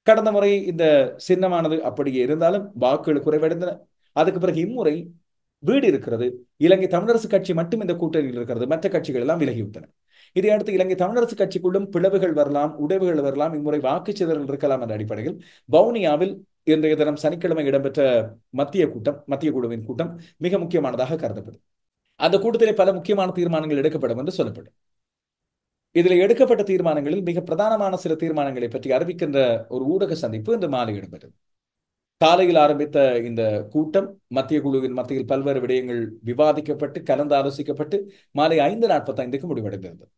கடந்த முறை இந்த சின்னமானது அப்படியே இருந்தாலும் வாக்குகள் குறைவடைந்தன. அதுக்கு பிறகு இம்முறை வீடு இருக்கிறது. இலங்கை தமிழரசு கட்சி மட்டும் இந்த கூட்டணியில் இருக்கிறது, மற்ற கட்சிகள் எல்லாம் விலகிவிட்டன. இதையடுத்து இலங்கை தமிழரசு கட்சிக்குள்ளும் பிளவுகள் வரலாம், உடைவுகள் வரலாம், இம்முறை வாக்குச்சிதறல் இருக்கலாம் என்ற அடிப்படையில் வவுனியாவில் இன்றைய தினம் சனிக்கிழமை இடம்பெற்ற மத்திய குழுவின் கூட்டம் மிக முக்கியமானதாக கருதப்படும். அந்த கூட்டத்திலே பல முக்கியமான தீர்மானங்கள் எடுக்கப்படும் என்று சொல்லப்படும். இதில் எடுக்கப்பட்ட தீர்மானங்களில் மிக பிரதானமான சில தீர்மானங்களை பற்றி அறிவிக்கின்ற ஒரு ஊடக சந்திப்பு இன்று மாலை இடம்பெற்றது. காலையில் ஆரம்பித்த இந்த கூட்டம் மத்திய குழுவின் மத்தியில் பல்வேறு விடயங்கள் விவாதிக்கப்பட்டு கலந்து ஆலோசிக்கப்பட்டு மாலை 5:45க்கு முடிவடைந்திருந்தது.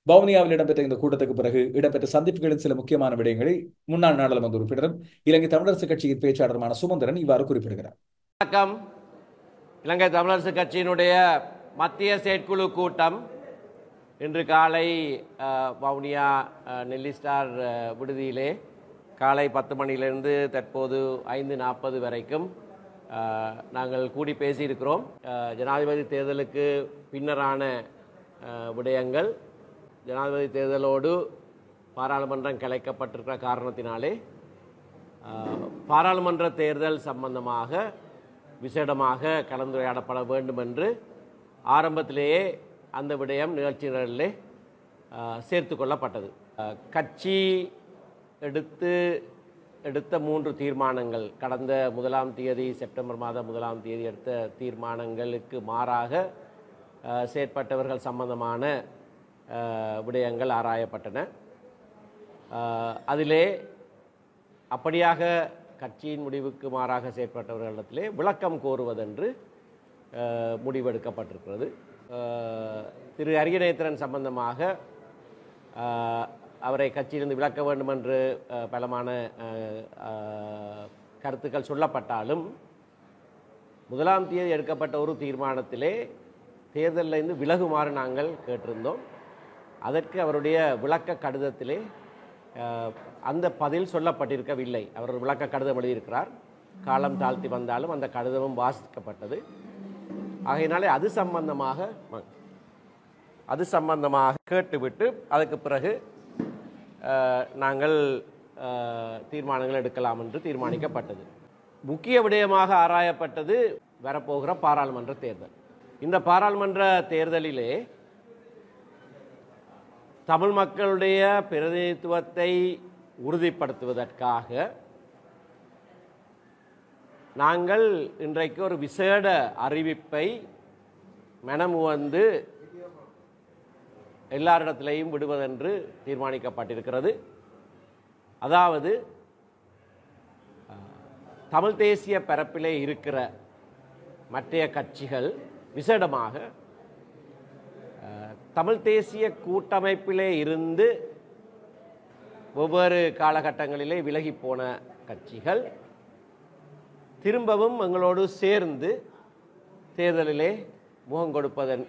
வவுனியாவில் இடம்பெற்ற இந்த கூட்டத்துக்கு பிறகு இடம்பெற்ற சந்திப்புகளின் சில முக்கியமான விடயங்களை முன்னாள் நாடாளுமன்ற உறுப்பினரும் இலங்கை தமிழரசு கட்சியின் பேச்சாளருமான சுமந்திரன் இவ்வாறு குறிப்பிடுகிறார். வணக்கம். இலங்கை தமிழரசு கட்சியினுடைய மத்திய செயற்குழு கூட்டம் இன்று காலை வவுனியா நெல்லி ஸ்டார் விடுதியிலே காலை 10 மணியிலிருந்து தற்போது 5:40 வரைக்கும் நாங்கள் கூடி பேசியிருக்கிறோம். ஜனாதிபதி தேர்தலுக்கு பின்னரான விடயங்கள், ஜனாதிபதி தேர்தலோடு பாராளுமன்றம் கலைக்கப்பட்டிருக்கிற காரணத்தினாலே பாராளுமன்ற தேர்தல் சம்பந்தமாக விசேடமாக கலந்துரையாடப்பட வேண்டும் என்று ஆரம்பத்திலேயே அந்த விடயம் நிகழ்ச்சிகளிலே சேர்த்து கொள்ளப்பட்டது. கட்சி எடுத்த 3 தீர்மானங்கள், கடந்த 1ஆம் தேதி செப்டம்பர் மாதம் 1ஆம் தேதி எடுத்த தீர்மானங்களுக்கு மாறாக செயற்பட்டவர்கள் சம்பந்தமான விடயங்கள் ஆராயப்பட்டன. அதிலே அப்படியாக கட்சியின் முடிவுக்கு மாறாக செயற்பட்டவர்களிடத்திலே விளக்கம் கோருவதென்று முடிவெடுக்கப்பட்டிருக்கிறது. திரு அரியநேத்திரன் சம்பந்தமாக அவரை கட்சியிலிருந்து விலக்க வேண்டும் என்று பலமான கருத்துக்கள் சொல்லப்பட்டாலும் 1ஆம் தேதி எடுக்கப்பட்ட ஒரு தீர்மானத்திலே தேர்தலிலிருந்து விலகுமாறு நாங்கள் கேட்டிருந்தோம். அதற்கு அவருடைய விளக்க கடிதத்திலே அந்த பதில் சொல்லப்பட்டிருக்கவில்லை. அவர் விளக்க கடிதம் எழுதியிருக்கிறார். காலம் தாழ்த்தி வந்தாலும் அந்த கடிதமும் வாசிக்கப்பட்டது. ஆகையினாலே அது சம்பந்தமாக கேட்டுவிட்டு அதுக்கு பிறகு நாங்கள் தீர்மானங்கள் எடுக்கலாம் என்று தீர்மானிக்கப்பட்டது. முக்கிய விடயமாக ஆராயப்பட்டது வரப்போகிற பாராளுமன்ற தேர்தல். இந்த பாராளுமன்ற தேர்தலிலே தமிழ் மக்களுடைய பிரதிநிதித்துவத்தை உறுதிப்படுத்துவதற்காக நாங்கள் இன்றைக்கு ஒரு விசேட அறிவிப்பை மனமுவந்து எல்லாரிடத்திலையும் விடுவதென்று தீர்மானிக்கப்பட்டிருக்கிறது. அதாவது தமிழ் தேசிய பரப்பிலே இருக்கிற மற்றைய கட்சிகள் விசேடமாக தமிழ் தேசிய கூட்டமைப்பிலே இருந்து ஒவ்வொரு காலகட்டங்களிலே விலகி போன கட்சிகள் திரும்பவும் எங்களோடு சேர்ந்து தேர்தலிலே முகம் கொடுப்பதன்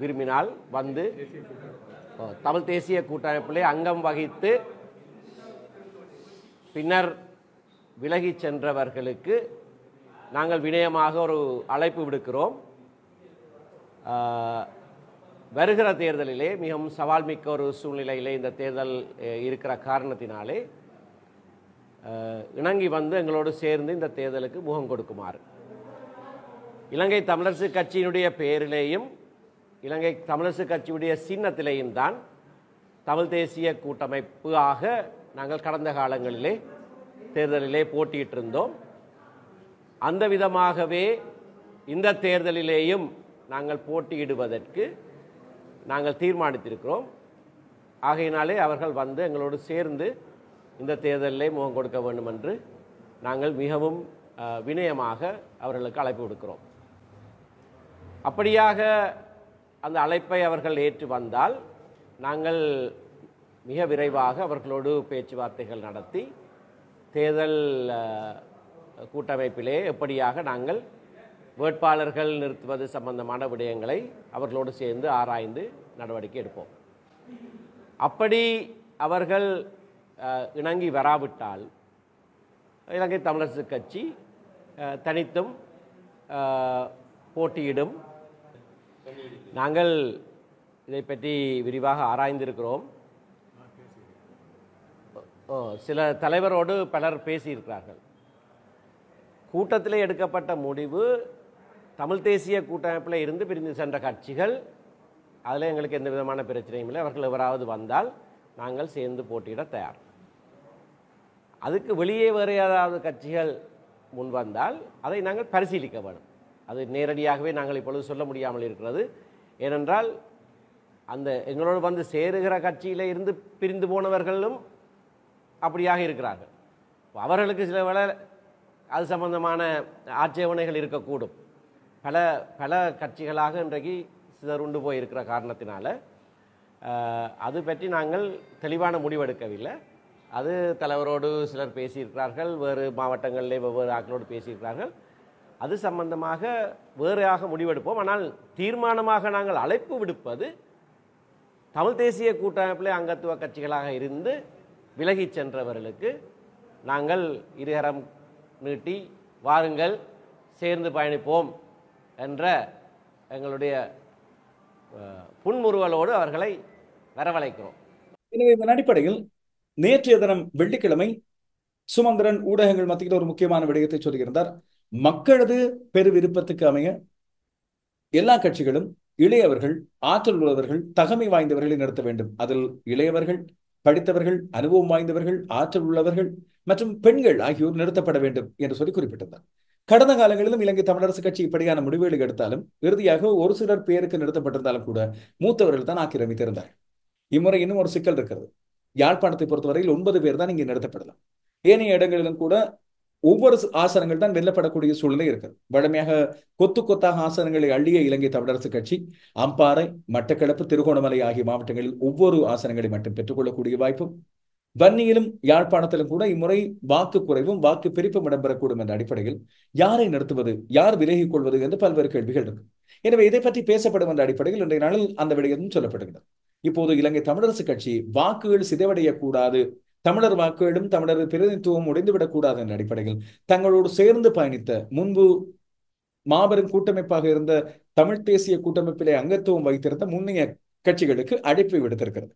விரும்பினால் வந்து தமிழ் தேசிய கூட்டமைப்பிலே அங்கம் வகித்து பின்னர் விலகி சென்றவர்களுக்கு நாங்கள் வினயமாக ஒரு அழைப்பு விடுக்கிறோம். வருகிற தேர்தலிலே மிகவும் சவால் மிக்க ஒரு சூழ்நிலையிலே இந்த தேர்தல் இருக்கிற காரணத்தினாலே இணங்கி வந்து எங்களோடு சேர்ந்து இந்த தேர்தலுக்கு முகம் கொடுக்குமாறு இலங்கை தமிழரசு கட்சியினுடைய பெயரிலேயும் இலங்கை தமிழரசு கட்சியுடைய சின்னத்திலேயும் தான் தமிழ் தேசிய கூட்டமைப்பு ஆக நாங்கள் கடந்த காலங்களிலே தேர்தலிலே போட்டியிட்டிருந்தோம். அந்த விதமாகவே இந்த தேர்தலிலேயும் நாங்கள் போட்டியிடுவதற்கு நாங்கள் தீர்மானித்திருக்கிறோம். ஆகையினாலே அவர்கள் வந்து எங்களோடு சேர்ந்து இந்த தேர்தலிலே முகம் கொடுக்க வேண்டும் என்று நாங்கள் மிகவும் வினயமாக அவர்களுக்கு அழைப்பு விடுக்கிறோம். அப்படியாக அந்த அழைப்பை அவர்கள் ஏற்று வந்தால் நாங்கள் மிக விரைவாக அவர்களோடு பேச்சுவார்த்தைகள் நடத்தி தேர்தல் கூட்டமைப்பிலே எப்படியாக நாங்கள் வேட்பாளர்கள் நிறுத்துவது சம்பந்தமான விடயங்களை அவர்களோடு சேர்ந்து ஆராய்ந்து நடவடிக்கை எடுப்போம். அப்படி அவர்கள் இணங்கி வராவிட்டால் இலங்கை தமிழரசு கட்சி தனித்தும் போட்டியிடும். நாங்கள் இதை பற்றி விரிவாக ஆராய்ந்திருக்கிறோம். சில தலைவரோடு பலர் பேசியிருக்கிறார்கள். கூட்டத்தில் எடுக்கப்பட்ட முடிவு தமிழ் தேசிய கூட்டமைப்பில் இருந்து பிரிந்து சென்ற கட்சிகள், அதில் எங்களுக்கு எந்த விதமான பிரச்சனையும் இல்லை. அவர்கள் எவராவது வந்தால் நாங்கள் சேர்ந்து போட்டியிட தயார். அதுக்கு வெளியே வேறு ஏதாவது கட்சிகள் முன் வந்தால் அதை நாங்கள் பரிசீலிக்க வேண்டும். அது நேரடியாகவே நாங்கள் இப்பொழுது சொல்ல முடியாமல் இருக்கிறது. ஏனென்றால் அந்த எங்களோடு வந்து சேருகிற கட்சியில் இருந்து பிரிந்து போனவர்களும் அப்படியாக இருக்கிறார்கள். அவர்களுக்கு சில வேளை அது சம்பந்தமான ஆட்சேபனைகள் இருக்கக்கூடும். பல பல கட்சிகளாக இன்றைக்கு சிதறுண்டு போயிருக்கிற காரணத்தினால அது பற்றி நாங்கள் தெளிவான முடிவெடுக்கவில்லை. அது தலைவரோடு சிலர் பேசியிருக்கிறார்கள், வேறு மாவட்டங்களிலே வெவ்வேறு ஆக்களோடு பேசியிருக்கிறார்கள். அது சம்பந்தமாக வேறையாக முடிவெடுப்போம். ஆனால் தீர்மானமாக நாங்கள் அழைப்பு விடுப்பது தமிழ் தேசிய கூட்டமைப்பிலே அங்கத்துவ கட்சிகளாக இருந்து விலகி சென்றவர்களுக்கு நாங்கள் இருகரம் நீட்டி வாருங்கள் சேர்ந்து பயணிப்போம் என்ற எங்களுடைய புன்முறுவலோடு அவர்களை வரவழைக்கிறோம். எனவே இதன் அடிப்படையில் நேற்றைய தினம் வெள்ளிக்கிழமை சுமந்திரன் ஊடகங்கள் மத்தியில் ஒரு முக்கியமான விடயத்தை சொல்லியிருந்தார். மக்களது பெரு விருப்பத்துக்கு அமைய எல்லா கட்சிகளும் இளையவர்கள், ஆற்றல் உள்ளவர்கள், தகமை வாய்ந்தவர்களை நிறுத்த வேண்டும். அதில் இளையவர்கள், படித்தவர்கள், அனுபவம் வாய்ந்தவர்கள், ஆற்றல் உள்ளவர்கள் மற்றும் பெண்கள் ஆகியோர் நிறுத்தப்பட வேண்டும் என்று சொல்லி குறிப்பிட்டிருந்தார். கடந்த காலங்களிலும் இலங்கை தமிழரசு கட்சி இப்படியான முடிவுகளை எடுத்தாலும் இறுதியாக ஒரு சிலர் பேருக்கு நிறுத்தப்பட்டிருந்தாலும் கூட மூத்தவர்கள் தான் ஆக்கிரமித்திருந்தார்கள். இம்முறை இன்னும் ஒரு சிக்கல் இருக்கிறது. யாழ்ப்பாணத்தை பொறுத்தவரையில் 9 பேர் தான் இங்கே நிறுத்தப்படலாம். ஏனைய இடங்களிலும் கூட ஒவ்வொரு ஆசனங்கள் தான் வெல்லப்படக்கூடிய சூழ்நிலை இருக்கிறது. வழமையாக கொத்து கொத்தாக ஆசனங்களை அள்ளிய இலங்கை தமிழரசு கட்சி அம்பாறை, மட்டக்களப்பு, திருகோணமலை ஆகிய மாவட்டங்களில் ஒவ்வொரு ஆசனங்களை மட்டும் பெற்றுக்கொள்ளக்கூடிய வாய்ப்பும், வன்னியிலும் யாழ்ப்பாணத்திலும் கூட இம்முறை வாக்கு குறைவும் வாக்கு பிரிப்பும் இடம்பெறக்கூடும் என்ற அடிப்படையில் யாரை நிறுத்துவது, யார் விலகிக் கொள்வது என்று பல்வேறு கேள்விகள் இருக்கு. எனவே இதை பற்றி பேசப்படும் என்ற அடிப்படையில் இன்றைய நாளில் அந்த விடயமும் சொல்லப்படுகிறது. இப்போது இலங்கை தமிழரசு கட்சி வாக்குகள் சிதைவடையக்கூடாது, தமிழர் வாக்குகளும் தமிழர் பிரதிநிதித்துவம் உடைந்துவிடக் கூடாது என்ற அடிப்படையில் தங்களோடு சேர்ந்து பயணித்த முன்பு மாபெரும் கூட்டமைப்பாக இருந்த தமிழ் தேசிய கூட்டமைப்பிலே அங்கத்துவம் வைத்திருந்த முன்னைய கட்சிகளுக்கு அழைப்பு விடுத்திருக்கிறது.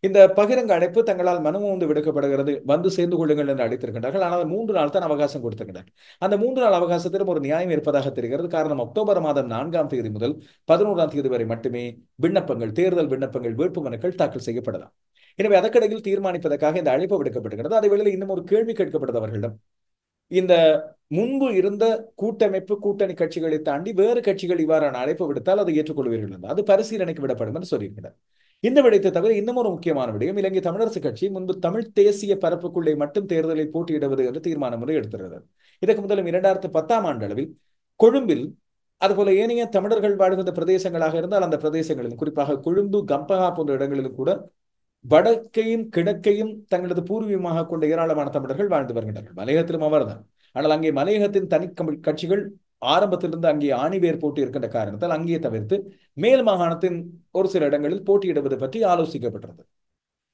இந்த பகிரங்க அழைப்பு தங்களால் மனமோந்து விடுக்கப்படுகிறது, வந்து சேர்ந்து கொள்ளுங்கள் என்று அழைத்திருக்கின்றார்கள். ஆனால் 3 நாள் தான் அவகாசம் கொடுத்திருக்கிறார்கள். அந்த 3 நாள் அவகாசத்திலும் ஒரு நியாயம் இருப்பதாக தெரிகிறது. காரணம், அக்டோபர் மாதம் 4ஆம் தேதி முதல் 11ஆம் தேதி வரை மட்டுமே விண்ணப்பங்கள், தேர்தல் விண்ணப்பங்கள், வேட்புமனுக்கள் தாக்கல் செய்யப்படலாம். எனவே அதற்கிடையில் தீர்மானிப்பதற்காக இந்த அழைப்பு விடுக்கப்படுகிறது. அதே வேளையில் இன்னும் ஒரு கேள்வி கேட்கப்பட்டது அவர்களிடம். இந்த முன்பு இருந்த கூட்டமைப்பு கூட்டணி கட்சிகளை தாண்டி வேறு கட்சிகள் இவ்வாறான அழைப்பு விடுத்தால் அதை ஏற்றுக்கொள்வீர்கள் என்று, அது பரிசீலனைக்கு விடப்படும் என்று சொல்லியிருக்கிறார். இந்த விடயத்தை தவிர இன்னும் ஒரு முக்கியமான விடயம், இலங்கை தமிழரசு கட்சி முன்பு தமிழ் தேசிய பரப்புக்குள்ளே மட்டும் தேர்தலில் போட்டியிடுவது என்று தீர்மானம் முறை எடுத்திருந்தது. இதற்கு முதலும் 2010ஆம் ஆண்டு அளவில் கொழும்பில், அதுபோல ஏனைய தமிழர்கள் வாழ்கின்ற பிரதேசங்களாக இருந்தால் அந்த பிரதேசங்களிலும், குறிப்பாக கொழும்பு, கம்பகா போன்ற இடங்களிலும் கூட வடக்கையும் கிழக்கையும் தங்களது பூர்வீகமாக கொண்ட ஏராளமான தமிழர்கள் வாழ்ந்து வருகின்றனர். மலையகத்திலும் அவர்தான். ஆனால் அங்கே மலையகத்தின் தனி கட்சிகள் ஆரம்பத்திலிருந்து அங்கே ஆணிவேர் போட்டி இருக்கின்ற காரணத்தால் அங்கே தவிர்த்து மேல் மாகாணத்தின் ஒரு சில இடங்களில் போட்டியிடுவது பற்றி ஆலோசிக்கப்பட்டது.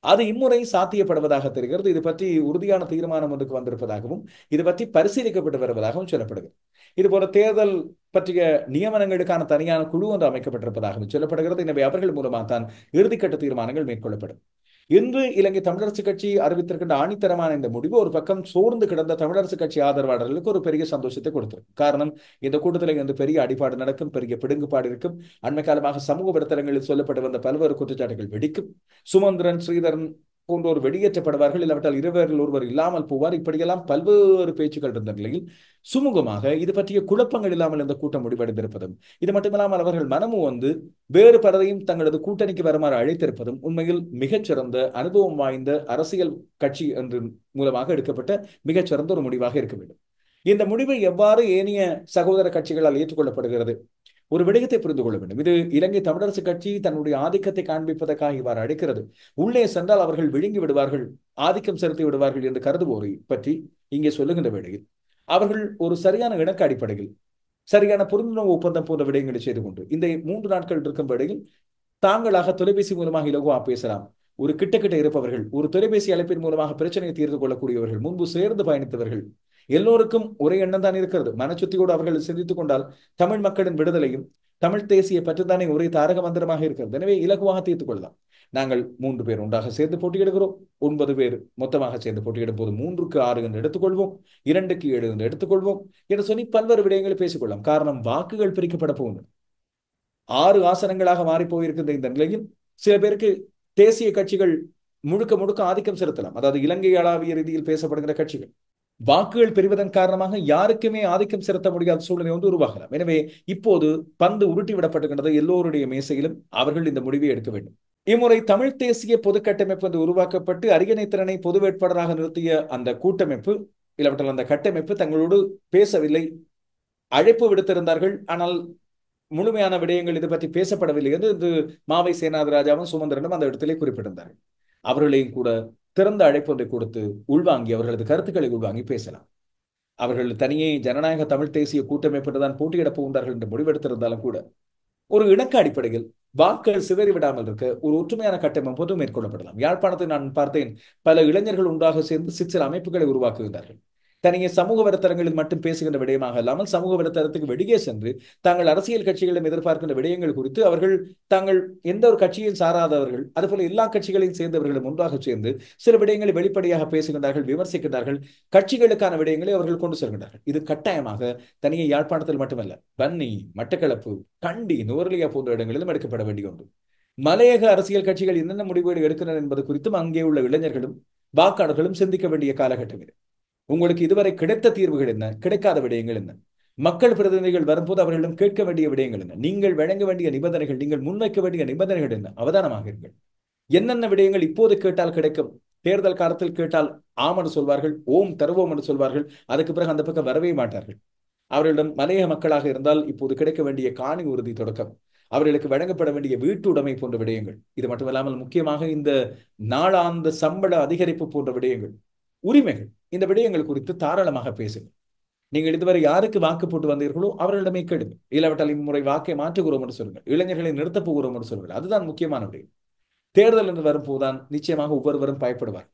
அது இம்முறை சாத்தியப்படுவதாக தெரிகிறது. இது பற்றி உறுதியான தீர்மானம் ஒன்றுக்கு வந்திருப்பதாகவும் இது பற்றி பரிசீலிக்கப்பட்டு வருவதாகவும் சொல்லப்படுகிறது. இதுபோல தேர்தல் பற்றிய நியமனங்களுக்கான தனியான குழு ஒன்று அமைக்கப்பட்டிருப்பதாகவும் சொல்லப்படுகிறது. எனவே அவர்கள் மூலமாக தான் இறுதிக்கட்ட தீர்மானங்கள் மேற்கொள்ளப்படும். இன்று இலங்கை தமிழரசு கட்சி அறிவித்திருக்கின்ற ஆணித்தரமான இந்த முடிவு ஒரு பக்கம் சோர்ந்து கிடந்த தமிழரசு கட்சி ஆதரவாளர்களுக்கு ஒரு பெரிய சந்தோஷத்தை கொடுத்திருக்கும். காரணம், இந்த கூட்டத்தில் இருந்து பெரிய அடிபாடு நடக்கும், பெரிய பிடுங்குபாடு இருக்கும். அண்மை காலமாக சமூக வலைத்தளங்களில் சொல்லப்பட்டு வந்த பல்வேறு குற்றச்சாட்டுகள் வெடிக்கும். சுமந்திரன், ஸ்ரீதரன் போன்றோர் வெளியேற்றப்படுவார்கள், இல்லாவிட்டால் இருவரில் ஒருவர் இல்லாமல் போவார். இப்படியெல்லாம் பல்வேறு பேச்சுக்கள் இருந்த நிலையில் சுமூகமாக இது பற்றிய குழப்பங்கள் இல்லாமல் இந்த கூட்டம் முடிவடைந்திருப்பதும், இது மட்டுமில்லாமல் அவர்கள் மனமும் வந்து வேறு பலரையும் தங்களது கூட்டணிக்கு வருமாறு அழைத்திருப்பதும் உண்மையில் மிகச்சிறந்த அனுபவம் வாய்ந்த அரசியல் கட்சி என்று மூலமாக எடுக்கப்பட்ட மிகச்சிறந்த ஒரு முடிவாக இருக்க வேண்டும். இந்த முடிவு எவ்வாறு ஏனைய சகோதர கட்சிகளால் ஏற்றுக்கொள்ளப்படுகிறது? ஒரு விடயத்தை புரிந்து கொள்ள வேண்டும். இது இலங்கை தமிழரசு கட்சி தன்னுடைய ஆதிக்கத்தை காண்பிப்பதற்காக இவ்வாறு அழைக்கிறது. உள்ளே சென்றால் அவர்கள் விழுங்கி விடுவார்கள், ஆதிக்கம் செலுத்தி விடுவார்கள் என்று கருதுவோரை பற்றி இங்கே சொல்லுகின்ற வேளையில் அவர்கள் ஒரு சரியான இணக்க அடிப்படையில் சரியான புரிந்துணர்வு ஒப்பந்தம் போன்ற விடயங்களை செய்து கொண்டு இந்த 3 நாட்கள் இருக்கும் வேளையில் தாங்களாக தொலைபேசி மூலமாக இலகுவா பேசலாம். ஒரு கிட்ட இருப்பவர்கள், ஒரு தொலைபேசி அழைப்பின் மூலமாக பிரச்சனையை தீர்த்து கொள்ளக்கூடியவர்கள், முன்பு சேர்ந்து பயணித்தவர்கள், எல்லோருக்கும் ஒரே எண்ணம் தான் இருக்கிறது. மனச்சுத்தியோடு அவர்கள் சிந்தித்துக் கொண்டால் தமிழ் மக்களின் விடுதலையும் தமிழ் தேசிய பற்றுத்தானே ஒரே தாரக மந்திரமாக இருக்கிறது. எனவே இலகுவாக தீர்த்துக் கொள்ளலாம். நாங்கள் 3 பேர் ஒன்றாக சேர்ந்து போட்டியிடுகிறோம், 9 பேர் மொத்தமாக சேர்ந்து போட்டியிடும் போது 3க்கு 6 என்று எடுத்துக்கொள்வோம், 2க்கு 7 என்று எடுத்துக்கொள்வோம் என்று சொல்லி பல்வேறு விடயங்களை பேசிக்கொள்ளலாம். காரணம், வாக்குகள் பிரிக்கப்பட போகின்றன. 6 ஆசனங்களாக மாறி போயிருக்கின்ற இந்த நிலையில் சில பேருக்கு தேசிய கட்சிகள் முழுக்க ஆதிக்கம் செலுத்தலாம். அதாவது இலங்கை அளவிய ரீதியில் பேசப்படுகிற கட்சிகள் வாக்குகள் பெறுவதன் காரணமாக யாருக்குமே ஆதிக்கம் செலுத்த முடியாத சூழ்நிலை ஒன்று உருவாகலாம். எனவே இப்போது பந்து உருட்டி விடப்பட்டுகின்றது. எல்லோருடைய மேசையிலும் அவர்கள் இந்த முடிவை எடுக்க வேண்டும். இம்முறை தமிழ் தேசிய பொது கட்டமைப்பு என்று உருவாக்கப்பட்டு அரியணை திறனை பொது வேட்பாளராக நிறுத்திய அந்த கூட்டமைப்பு இல்லாவிட்டால் அந்த கட்டமைப்பு தங்களோடு பேசவில்லை, அழைப்பு விடுத்திருந்தார்கள். ஆனால் முழுமையான விடயங்கள் இது பற்றி பேசப்படவில்லை என்று இது மாவை சேனாதிராஜாவும் சுமந்திரனும் அந்த இடத்திலே குறிப்பிட்டிருந்தார்கள். அவர்களையும் கூட திறந்த அழைப்பு ஒன்றை கொடுத்து உள்வாங்கி அவர்களது கருத்துக்களை உள்வாங்கி பேசலாம். அவர்கள் தனியே ஜனநாயக தமிழ் தேசிய கூட்டமைப்பு தான் போட்டியிடப் போகின்றார்கள் என்று முடிவெடுத்திருந்தாலும் கூட ஒரு இணக்க அடிப்படையில் வாக்குகள் சிதறி விடாமல் இருக்க ஒரு ஒற்றுமையான கட்டமைப்பு மேற்கொள்ளப்படலாம். யாழ்ப்பாணத்தை நான் பார்த்தேன், பல இளைஞர்கள் ஒன்றாக சேர்ந்து சிற்சில அமைப்புகளை உருவாக்குகிறார்கள். தனியே சமூக வலைத்தளங்களில் மட்டும் பேசுகின்ற விடயமாக இல்லாமல் சமூக வலைத்தளத்துக்கு வெளியே சென்று தாங்கள் அரசியல் கட்சிகளிடம் எதிர்பார்க்கின்ற விடயங்கள் குறித்து அவர்கள் தாங்கள் எந்த ஒரு கட்சியில் சாராதவர்கள் அதுபோல எல்லா கட்சிகளையும் சேர்ந்தவர்களும் ஒன்றாக சேர்ந்து சில விடயங்களை வெளிப்படையாக பேசுகின்றார்கள், விமர்சிக்கின்றார்கள், கட்சிகளுக்கான விடயங்களை அவர்கள் கொண்டு செல்கின்றார்கள். இது கட்டாயமாக தனியே யாழ்ப்பாணத்தில் மட்டுமல்ல, வன்னி, மட்டக்களப்பு, கண்டி, நுவரெலியா போன்ற இடங்களிலும் எடுக்கப்பட வேண்டிய ஒன்று. மலையக அரசியல் கட்சிகள் என்னென்ன முடிவுகள் எடுக்கின்றன என்பது குறித்தும் அங்கே உள்ள இளைஞர்களும் வாக்காளர்களும் சிந்திக்க வேண்டிய காலகட்டம் இது. உங்களுக்கு இதுவரை கிடைத்த தீர்வுகள் என்ன, கிடைக்காத விடயங்கள் என்ன, மக்கள் பிரதிநிதிகள் வரும்போது அவர்களிடம் கேட்க வேண்டிய விடயங்கள் என்ன, நீங்கள் வழங்க வேண்டிய நிபந்தனைகள், நீங்கள் முன்வைக்க வேண்டிய நிபந்தனைகள் என்ன, அவதானமாக இருங்கள். என்னென்ன விடயங்கள் இப்போது கேட்டால் கிடைக்கும், தேர்தல் காலத்தில் கேட்டால் ஆம் என்று சொல்வார்கள், ஓம் தருவோம் என்று சொல்வார்கள், அதுக்கு பிறகு அந்த பக்கம் வரவே மாட்டார்கள். அவர்களிடம் மலையக மக்களாக இருந்தால் இப்போது கிடைக்க வேண்டிய காணி உறுதி தொடக்கம், அவர்களுக்கு வழங்கப்பட வேண்டிய வீட்டுடைமை போன்ற விடயங்கள், இது மட்டுமல்லாமல் முக்கியமாக இந்த நாளாந்த சம்பள அதிகரிப்பு போன்ற விடயங்கள், உரிமைகள், இந்த விடயங்கள் குறித்து தாராளமாக பேசுங்கள். நீங்கள் இதுவரை யாருக்கு வாக்கு போட்டு வந்தீர்களோ அவர்களிடமே கேடுங்கள். இல்லாவிட்டால் இம்முறை வாக்கை மாற்றுகிறோம் என்று சொல்லுங்கள், இளைஞர்களை நிறுத்தப் போகிறோம் என்று சொல்லுங்கள். அதுதான் முக்கியமான விடயம். தேர்தல் என்று வரும்போதுதான் நிச்சயமாக ஒவ்வொருவரும் பயப்படுவார்.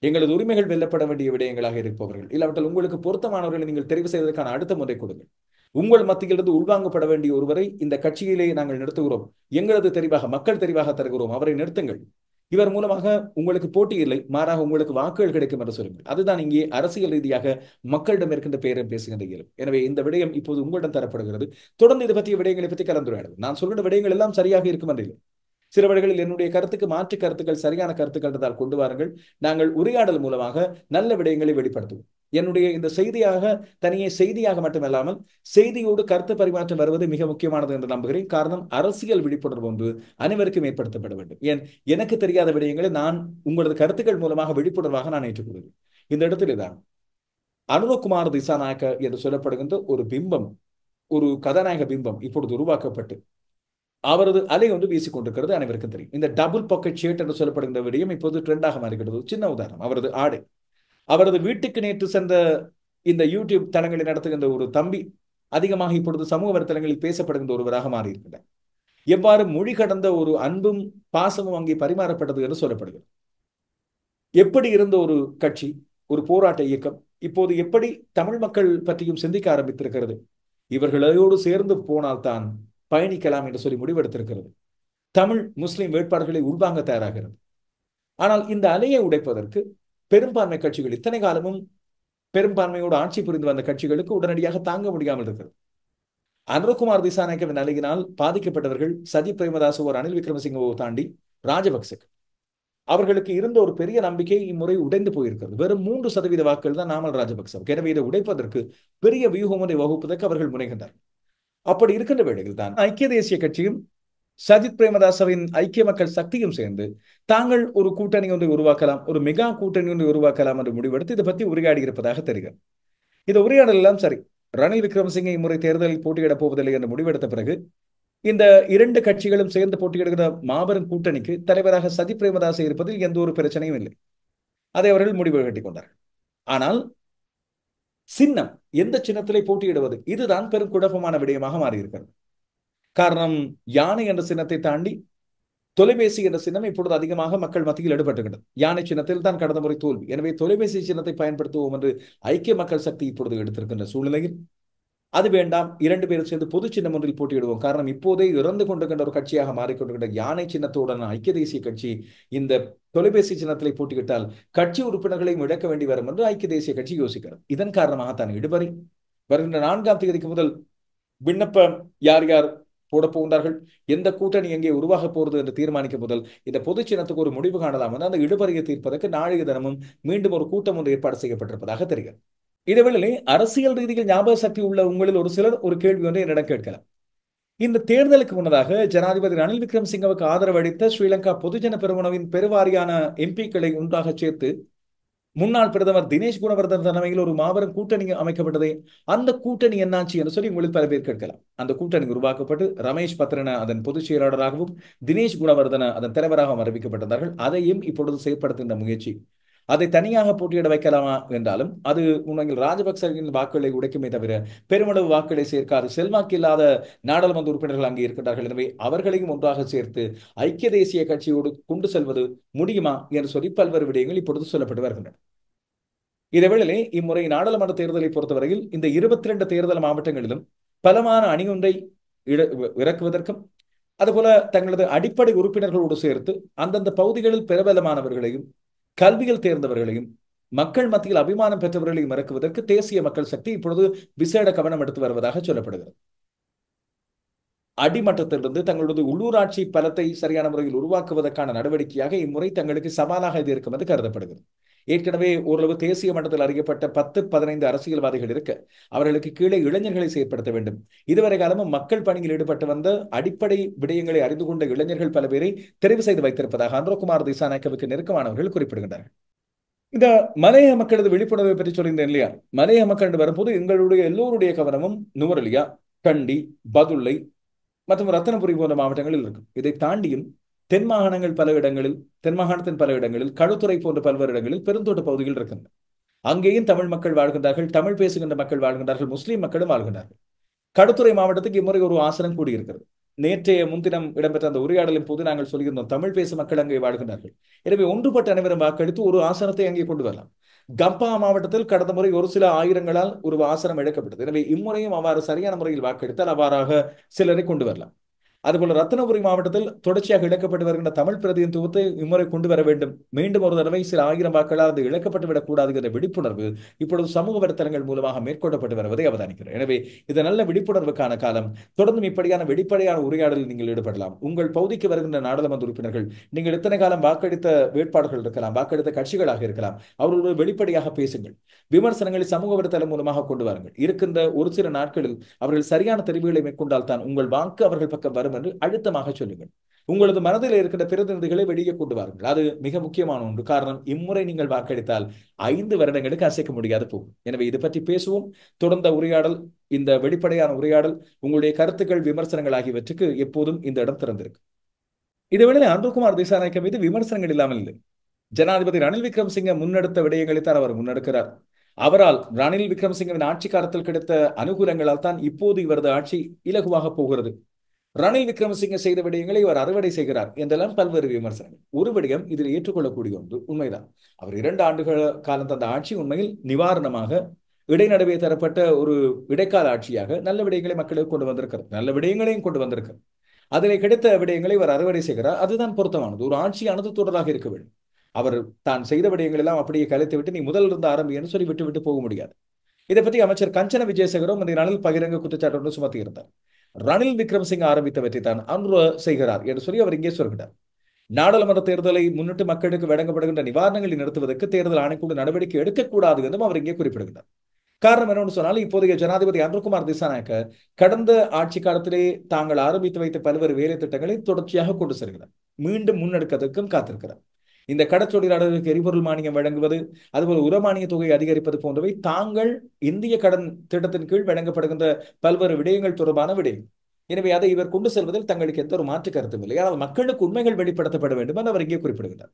எங்களது உரிமைகள் வெல்லப்பட வேண்டிய விடயங்களாக இருப்பவர்கள் இல்லாவிட்டால் உங்களுக்கு பொருத்தமானவர்களை நீங்கள் தெரிவு செய்வதற்கான அடுத்த முறை கொடுங்கள். உங்கள் மத்தியிலிருந்து உள்வாங்கப்பட வேண்டிய ஒருவரை இந்த கட்சியிலே நாங்கள் நிறுத்துகிறோம், எங்களது தெரிவாக மக்கள் தெரிவாக தருகிறோம், அவரை நிறுத்துங்கள். இவர் மூலமாக உங்களுக்கு போட்டி இல்லை, மாறாக உங்களுக்கு வாக்குகள் கிடைக்கும் என்று சொல்லுங்கள். அதுதான் இங்கே அரசியல் ரீதியாக மக்களிடம் இருக்கின்ற பேரம் பேசுகின்ற இயலும். எனவே இந்த விடயம் இப்போது உங்களிடம் தரப்படுகிறது. தொடர்ந்து இது பற்றிய விடயங்களை பற்றி கலந்துரையாடுவோம். நான் சொல்கின்ற விடயங்கள் எல்லாம் சரியாக இருக்கும் என்று இல்லை. சில வழிகளில் என்னுடைய கருத்துக்கு மாற்று கருத்துக்கள், சரியான கருத்துக்கள் இருந்தால் கொண்டு வாருங்கள். நாங்கள் உரையாடல் மூலமாக நல்ல விடயங்களை வெளிப்படுத்துவோம். என்னுடைய இந்த செய்தியாக தனியே செய்தியாக மட்டுமல்லாமல் செய்தியோடு கருத்து பரிமாற்றம் வருவது மிக முக்கியமானது என்று நம்புகிறேன். காரணம், அரசியல் விழிப்புணர்வு ஒன்று அனைவருக்கும் ஏற்படுத்தப்பட வேண்டும். ஏன் எனக்கு தெரியாத விடயங்களை நான் உங்களது கருத்துக்கள் மூலமாக விழிப்புணர்வாக நான் ஏற்றுக்கொள்கிறேன். இந்த இடத்திலே தான் அனுரகுமார் திசாநாயக்க என்று சொல்லப்படுகின்ற ஒரு பிம்பம், ஒரு கதாநாயக பிம்பம் இப்பொழுது உருவாக்கப்பட்டு அவரது அலை ஒன்று வீசிக்கொண்டிருக்கிறது அனைவருக்கும் தெரியும். இந்த டபுள் பாக்கெட் ஷர்ட் என்று சொல்லப்படுகின்ற விடயம் இப்போது ட்ரெண்டாக மாறுகிறது. சின்ன உதாரணம், அவரது ஆடை. அவரது வீட்டுக்கு நேற்று சென்ற இந்த யூடியூப் தளங்களை நடத்துகின்ற ஒரு தம்பி அதிகமாக இப்பொழுது சமூக வலைத்தளங்களில் பேசப்படுகின்ற ஒருவராக மாறியிருக்கிறார். எவ்வாறு மொழி கடந்த ஒரு அன்பும் பாசமும் அங்கே பரிமாறப்பட்டது என்று சொல்லப்படுகிறது. எப்படி இருந்த ஒரு கட்சி, ஒரு போராட்ட இயக்கம் இப்போது எப்படி தமிழ் மக்கள் பற்றியும் சிந்திக்க ஆரம்பித்திருக்கிறது. இவர்களோடு சேர்ந்து போனால்தான் பயணிக்கலாம் என்று சொல்லி முடிவெடுத்திருக்கிறது. தமிழ் முஸ்லிம் வேட்பாளர்களை உள்வாங்க தயாராகிறது. ஆனால் இந்த அலையை உடைப்பதற்கு பெரும்பான்மை கட்சிகள், இத்தனை காலமும் பெரும்பான்மையோடு ஆட்சி புரிந்து வந்த கட்சிகளுக்கு உடனடியாக தாங்க முடியாமல் இருக்கிறது. அனுரகுமார் திசாநாயக்கவின் அலையினால் பாதிக்கப்பட்டவர்கள் சஜித் பிரேமதாச, ரணில் விக்ரமசிங்கவை தாண்டி ராஜபக்சே. அவர்களுக்கு இருந்த ஒரு பெரிய நம்பிக்கை இம்முறை உடைந்து போயிருக்கிறது. வெறும் 3% வாக்குகள் தான் நாமல் ராஜபக்சவுக்கு. எனவே இதை உடைப்பதற்கு பெரிய வியூகம் ஒன்றை வகுப்பதற்கு அவர்கள் முனைகின்றனர். அப்படி இருக்கின்ற வேளையில் தான் ஐக்கிய தேசிய கட்சியும் சஜித் பிரேமதாசவின் ஐக்கிய மக்கள் சக்தியும் சேர்ந்து தாங்கள் ஒரு கூட்டணி ஒன்றை உருவாக்கலாம், ஒரு மெகா கூட்டணி ஒன்றை உருவாக்கலாம் என்று முடிவெடுத்து இதை பற்றி உரையாடி இருப்பதாக தெரிகிறது. இந்த உரையாடல் எல்லாம் சரி, ரணில் விக்ரமசிங்கே இம்முறை தேர்தலில் போட்டியிடப் போவதில்லை என்று முடிவெடுத்த பிறகு இந்த இரண்டு கட்சிகளும் சேர்ந்து போட்டியிடுகிற மாபெரும் கூட்டணிக்கு தலைவராக சஜித் பிரேமதாச இருப்பதில் எந்த ஒரு பிரச்சனையும் இல்லை. அதை அவர்கள் முடிவு கட்டிக் கொண்டார்கள். ஆனால் சின்னம், எந்த சின்னத்திலே போட்டியிடுவது, இதுதான் பெரும் குழப்பமான விடயமாக மாறியிருக்கிறது. காரணம், யானை என்ற சின்னத்தை தாண்டி தொலைபேசி என்ற சின்னம் இப்பொழுது அதிகமாக மக்கள் மத்தியில் ஈடுபட்டுகிறது. யானை சின்னத்தில் தான் கடந்த முறை தோல்வி. எனவே தொலைபேசி சின்னத்தை பயன்படுத்துவோம் என்று ஐக்கிய மக்கள் சக்தி இப்பொழுது எடுத்திருக்கின்ற சூழ்நிலையில் அது வேண்டாம், 2 பேரும் சேர்ந்து பொது சின்னம் ஒன்றில் போட்டியிடுவோம். காரணம், இப்போதே இறந்து கொண்டிருக்கின்ற ஒரு கட்சியாக மாறிக்கொண்டிருக்கின்ற யானை சின்னத்துடன் ஐக்கிய தேசிய கட்சி இந்த தொலைபேசி சின்னத்திலே போட்டியிட்டால் கட்சி உறுப்பினர்களையும் இழக்க வேண்டி வரும் என்று ஐக்கிய தேசிய கட்சி யோசிக்கிறது. இதன் காரணமாக தான் இடுபறி வருகின்ற 4ஆம் தேதிக்கு முதல் விண்ணப்பம் யார் யார் போட போகின்றார்கள், எந்த கூட்டணி எங்கே உருவாக போகிறது என்று தீர்மானிக்க முதல் இந்த பொது சின்னத்துக்கு ஒரு முடிவு காணலாம் என்று அந்த இடுபறியை தீர்ப்பதற்கு நாளைய தினமும் மீண்டும் ஒரு கூட்டம் ஒன்று ஏற்பாடு செய்யப்பட்டிருப்பதாக தெரிகிறது. இதேவேளை அரசியல் ரீதியில் ஞாபக சக்தி உள்ள உங்களில் ஒரு சிலர் ஒரு கேள்வி ஒன்றை என்னிடம் கேட்கலாம். இந்த தேர்தலுக்கு முன்னதாக ஜனாதிபதி ரணில் விக்ரமசிங்கவுக்கு ஆதரவு அளித்த ஸ்ரீலங்கா பொதுஜன பெரமுனவின் பெருவாரியான எம்பிக்களை ஒன்றாக சேர்த்து முன்னாள் பிரதமர் தினேஷ் குணவர்தன தலைமையில் ஒரு மாபெரும் கூட்டணி அமைக்கப்பட்டதே, அந்த கூட்டணி என்னாச்சு என்று சொல்லி உங்களில் பல பேர் கேட்கலாம். அந்த கூட்டணி உருவாக்கப்பட்டு ரமேஷ் பத்ரன அதன் பொதுச் செயலாளராகவும் தினேஷ் குணவர்தன அதன் தலைவராகவும் அறிவிக்கப்பட்டிருந்தார்கள். அதையும் இப்பொழுது செயற்படுத்துகின்ற முயற்சி, அதை தனியாக போட்டியிட வைக்கலாமா என்றாலும் அது உண்மையில் ராஜபக்சவின் வாக்குகளை உடைக்குமே தவிர பெருமளவு வாக்குகளை சேர்க்காது. செல்வாக்கு இல்லாத நாடாளுமன்ற உறுப்பினர்கள் அங்கே இருக்கின்றார்கள். எனவே அவர்களையும் ஒன்றாக சேர்த்து ஐக்கிய தேசிய கட்சியோடு கொண்டு செல்வது முடியுமா என்று சொல்லி பல்வேறு விடயங்கள் இப்பொழுது சொல்லப்பட்டு வருகின்றன. இதேவேளை இம்முறை நாடாளுமன்ற தேர்தலை பொறுத்தவரையில் இந்த 22 தேர்தல் மாவட்டங்களிலும் பலமான அணி ஒன்றை இறக்குவதற்கும் அதுபோல தங்களது அடிப்படை உறுப்பினர்களோடு சேர்த்து அந்தந்த பகுதிகளில் பிரபலமானவர்களையும் கல்வியில் தேர்ந்தவர்களையும் மக்கள் மத்தியில் அபிமானம் பெற்றவர்களையும் இறக்குவதற்கு தேசிய மக்கள் சக்தி இப்பொழுது விசேட கவனம் எடுத்து வருவதாக சொல்லப்படுகிறது. அடிமட்டத்திலிருந்து தங்களது உள்ளூராட்சி பலத்தை சரியான முறையில் உருவாக்குவதற்கான நடவடிக்கையாக இம்முறை தங்களுக்கு சவாலாக இது இருக்கும் என்று கருதப்படுகிறது. ஏற்கனவே ஓரளவு தேசிய மட்டத்தில் அறியப்பட்ட 10-15 அரசியல்வாதிகள் இருக்க அவர்களுக்கு கீழே இளைஞர்களை செயற்படுத்த வேண்டும். இதுவரை காலமும் மக்கள் பணியில் ஈடுபட்டு வந்த அடிப்படை விடயங்களை அறிந்து கொண்ட இளைஞர்கள் பல பேரை தெரிவு செய்து வைத்திருப்பதாக அனுரகுமார் திசாநாயக்கவுக்கு நெருக்கமானவர்கள் குறிப்பிடுகின்றனர். இந்த மலைய மக்களது விழிப்புணர்வை பற்றி சொல்லியிருந்தேன் இல்லையா? மலைய மக்கள் வரும்போது எங்களுடைய எல்லோருடைய கவனமும் நுவரெலியா, கண்டி, பதுளை மற்றும் ரத்தினபுரி போன்ற மாவட்டங்களில் இருக்கும். இதை தாண்டியும் தென் மாகாணங்கள் பல இடங்களில், தென் மாகாணத்தின் பல இடங்களில், களுத்துறை போன்ற பல்வேறு இடங்களில் பெருந்தோட்ட பகுதிகள் இருக்கின்றன. அங்கேயும் தமிழ் மக்கள் வாழ்கின்றார்கள், தமிழ் பேசுகின்ற மக்கள் வாழ்கின்றார்கள், முஸ்லீம் மக்களும் வாழ்கின்றார்கள். களுத்துறை மாவட்டத்துக்கு இம்முறை ஒரு ஆசனம் கூடியிருக்கிறது. நேற்றைய முன்தினம் இடம்பெற்ற அந்த உரையாடலின் போது நாங்கள் சொல்லியிருந்தோம், தமிழ் பேசும் மக்கள் அங்கே வாழ்கின்றார்கள். எனவே ஒன்றுபட்ட அனைவரும் வாக்களித்து ஒரு ஆசனத்தை அங்கே கொண்டு வரலாம். கம்பா மாவட்டத்தில் கடந்த முறை ஒரு சில ஆயிரங்களால் ஒரு ஆசனம் இழக்கப்பட்டது. எனவே இம்முறையும் அவ்வாறு சரியான முறையில் வாக்களித்தால் அவ்வாறாக சிலரை கொண்டு வரலாம். அதுபோல ரத்தினபுரி மாவட்டத்தில் தொடர்ச்சியாக இழக்கப்பட்டு வருகின்ற தமிழ் பிரதிநிதித்துவத்தை இம்முறை கொண்டு வர வேண்டும். மீண்டும் ஒரு தடவை சில ஆயிரம் வாக்களால் அது இழக்கப்பட்டு விடக்கூடாது என்ற விழிப்புணர்வு இப்பொழுது சமூக வலைத்தளங்கள் மூலமாக மேற்கொள்ளப்பட்டு வருவதை அவதானிக்கிறோம். எனவே இது நல்ல விழிப்புணர்வுக்கான காலம். தொடர்ந்தும் இப்படியான வெளிப்படையான உரையாடலில் நீங்கள் ஈடுபடலாம். உங்கள் பகுதிக்கு வருகின்ற நாடாளுமன்ற உறுப்பினர்கள் நீங்கள் இத்தனை காலம் வாக்களித்த வேட்பாளர்கள் இருக்கலாம், வாக்களித்த கட்சிகளாக இருக்கலாம், அவர்களோடு வெளிப்படையாக பேசுங்கள். விமர்சனங்களை சமூக வலைத்தளம் மூலமாக கொண்டு வாருங்கள். இருக்கின்ற ஒரு சில நாட்களில் அவர்கள் சரியான தெரிவுகளை மேற்கொண்டால் தான் உங்கள் வாக்கு அவர்கள் பக்கம் வரும் என்று அழுத்தமாக சொல்லுங்கள். உங்களது மனதில் இருக்கிற பிரதிநிதிகளை வெளியே கொண்டு வாருங்கள். அது மிக முக்கியமான ஒன்று. காரணம், இம்முறை நீங்கள் வாக்களித்தால் 5 வருடங்களுக்கு அசைக்க முடியாது போகும். எனவே இது பற்றி பேசுவோம். தொடர்ந்த உரையாடல், இந்த வெளிப்படையான உரையாடல், உங்களுடைய கருத்துக்கள், விமர்சனங்கள் ஆகியவற்றுக்கு எப்போதும் இந்த இடம் திறந்திருக்கு. இதுவேளை அனுரகுமார் திசாநாயக்க மீது விமர்சனங்கள் இல்லாமல் இல்லை. ஜனாதிபதி ரணில் விக்ரமசிங்க முன்னெடுத்த விடயங்களைத்தான் அவர் முன்னெடுக்கிறார். அவரால் ரணில் விக்ரமசிங்கவின் ஆட்சி காலத்தில் கிடைத்த அனுகூலங்களால் தான் இப்போது இவரது ஆட்சி இலகுவாக போகிறது. ரணில் விக்ரமசிங்க செய்த விடயங்களை அவர் அறுவடை செய்கிறார் என்றெல்லாம் பல்வேறு விமர்சனங்கள். ஒரு விடயம் இதில் ஏற்றுக்கொள்ளக்கூடிய ஒன்று உண்மைதான். அவர் 2 ஆண்டுகள் காலம் தந்த ஆட்சி உண்மையில் நிவாரணமாக இடைநடுவே தரப்பட்ட ஒரு இடைக்கால ஆட்சியாக நல்ல விடயங்களை மக்களுக்கு கொண்டு வந்திருக்கிறார். நல்ல விடயங்களையும் கொண்டு வந்திருக்கிறார். அதில் கிடைத்த விடயங்களை அவர் அறுவடை செய்கிறார். அதுதான் பொருத்தமானது. ஒரு ஆட்சியானது தொடராக இருக்க வேண்டும். அவர் தான் செய்த விடயங்கள் எல்லாம் அப்படியே கலைத்து விட்டு நீ முதல்ல இருந்து ஆரம்பின்னு சொல்லி விட்டு போக முடியாது. இதை பற்றி அமைச்சர் கஞ்சன விஜயசேகரும் இந்த நாளில் பகிரங்க குற்றச்சாட்டு ஒன்று சுமத்தி இருந்தார். ரணில் விக்ரமசிங்க ஆரம்பித்தவற்றை தான் அனுர செய்கிறார் என்று சொல்லி அவர் இங்கே சொல்கிறார். நாடாளுமன்ற தேர்தலை முன்னிட்டு மக்களுக்கு வழங்கப்படுகின்ற நிவாரணங்களை நிறுத்துவதற்கு தேர்தல் ஆணைக்குழு நடவடிக்கை எடுக்கக்கூடாது என்றும் அவர் இங்கே குறிப்பிடுகிறார். காரணம் என்னன்னு சொன்னால், இப்போதைய ஜனாதிபதி அனுரகுமார் திசாநாயக்க கடந்த ஆட்சி காலத்திலே தாங்கள் ஆரம்பித்து வைத்த பல்வேறு வேலை திட்டங்களை தொடர்ச்சியாக கொண்டு செல்கிறார். மீண்டும் முன்னெடுக்கிறதுக்கும் காத்திருக்கிறார். இந்த கடற்றொழிலாளர்களுக்கு எரிபொருள் மானியம் வழங்குவது, அதுபோல் உரமானிய தொகை அதிகரிப்பது போன்றவை தாங்கள் இந்திய கடன் திட்டத்தின் கீழ் வழங்கப்படுகின்ற பல்வேறு விடயங்கள் தொடர்பான விடயங்கள். எனவே அதை இவர் கொண்டு செல்வதில் தங்களுக்கு எந்த ஒரு மாற்று கருத்தும் இல்லை. ஆனால் மக்களுக்கு உண்மைகள் வெளிப்படுத்தப்பட வேண்டும் என்று அவர் இங்கே குறிப்பிடுகிறார்.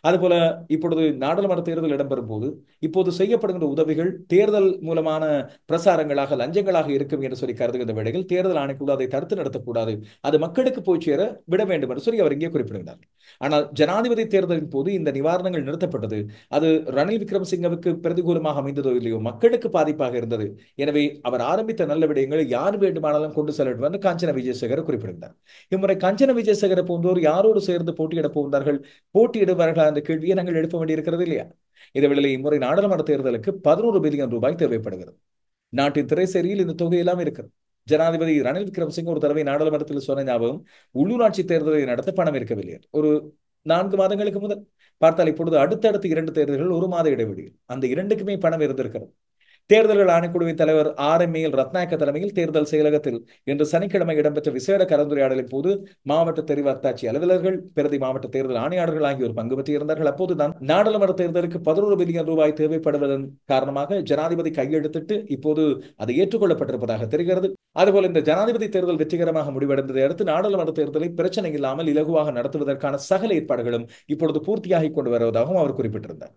அதுபோல இப்பொழுது நாடாளுமன்ற தேர்தல் இடம்பெறும் போது இப்போது செய்யப்படுகின்ற உதவிகள் தேர்தல் மூலமான பிரசாரங்களாக, லஞ்சங்களாக இருக்கும் என்று சொல்லி கருதுகின்ற வேளையில் தேர்தல் ஆணைக்குழு அதை தடுத்து நடத்தக்கூடாது, அது மக்களுக்கு போய் சேர விட வேண்டும் என்று சொல்லி அவர் இங்கே குறிப்பிடுகிறார். ஆனால் ஜனாதிபதி தேர்தலின் போது இந்த நிவாரணங்கள் நிறுத்தப்பட்டது. அது ரணில் விக்ரமசிங்கவுக்கு பிரதிகூலமாக அமைந்ததோ இல்லையோ, மக்களுக்கு பாதிப்பாக இருந்தது. எனவே அவர் ஆரம்பித்த நல்ல விடயங்களை யார் வேண்டுமானாலும் கொண்டு செல்ல வேண்டும் என்று காஞ்சன விஜயசேகர் குறிப்பிடுகிறார். இம்முறை காஞ்சன விஜயசேகர் போன்றோர் யாரோடு சேர்ந்து போட்டியிட போகிறார்கள், போட்டியிடுவார்கள் என்ற கேள்வியை நாங்கள் எழுப்ப வேண்டியிருக்கிறது இல்லையா? இதேவேளை இம்முறை நாடாளுமன்ற தேர்தலுக்கு 11 பில்லியன் ரூபாய் தேவைப்படுகிறது. நாட்டின் திரைசேரியில் இந்த தொகை எல்லாம் இருக்கிறது. ஜனாதிபதி ரணில் விக்ரமசிங்க ஒரு தடவை நாடாளுமன்றத்தில் சொன்ன ஞாபகம், உள்ளூராட்சி தேர்தலை நடத்த பணம் இருக்கவில்லை. ஒரு 4 மாதங்களுக்கு முதல் பார்த்தால் இப்பொழுது அடுத்தடுத்து 2 தேர்தல்கள் 1 மாத இடைவெளியில் அந்த 2க்குமே பணம் இருந்திருக்கிறது. தேர்தல்கள் ஆணைக்குழுவின் தலைவர் RML ரத்நாயக்க தலைமையில் தேர்தல் செயலகத்தில் இன்று சனிக்கிழமை இடம்பெற்ற விசேட கலந்துரையாடலின் போது மாவட்ட தெரிவு அத்தாட்சி அலுவலர்கள், பிரதி மாவட்ட தேர்தல் ஆணையாளர்கள் ஆகியோர் பங்கு பெற்றிருந்தார்கள். அப்போதுதான் நாடாளுமன்ற தேர்தலுக்கு 11 பில்லியன் ரூபாய் தேவைப்படுவதன் காரணமாக ஜனாதிபதி கையெழுத்திட்டு இப்போது அது ஏற்றுக்கொள்ளப்பட்டிருப்பதாக தெரிகிறது. அதுபோல் இந்த ஜனாதிபதி தேர்தல் வெற்றிகரமாக முடிவடைந்ததை அடுத்து நாடாளுமன்ற தேர்தலை பிரச்சனை இல்லாமல் இலகுவாக நடத்துவதற்கான சகல ஏற்பாடுகளும் இப்பொழுது பூர்த்தியாகி கொண்டு வருவதாகவும் அவர் குறிப்பிட்டிருந்தார்.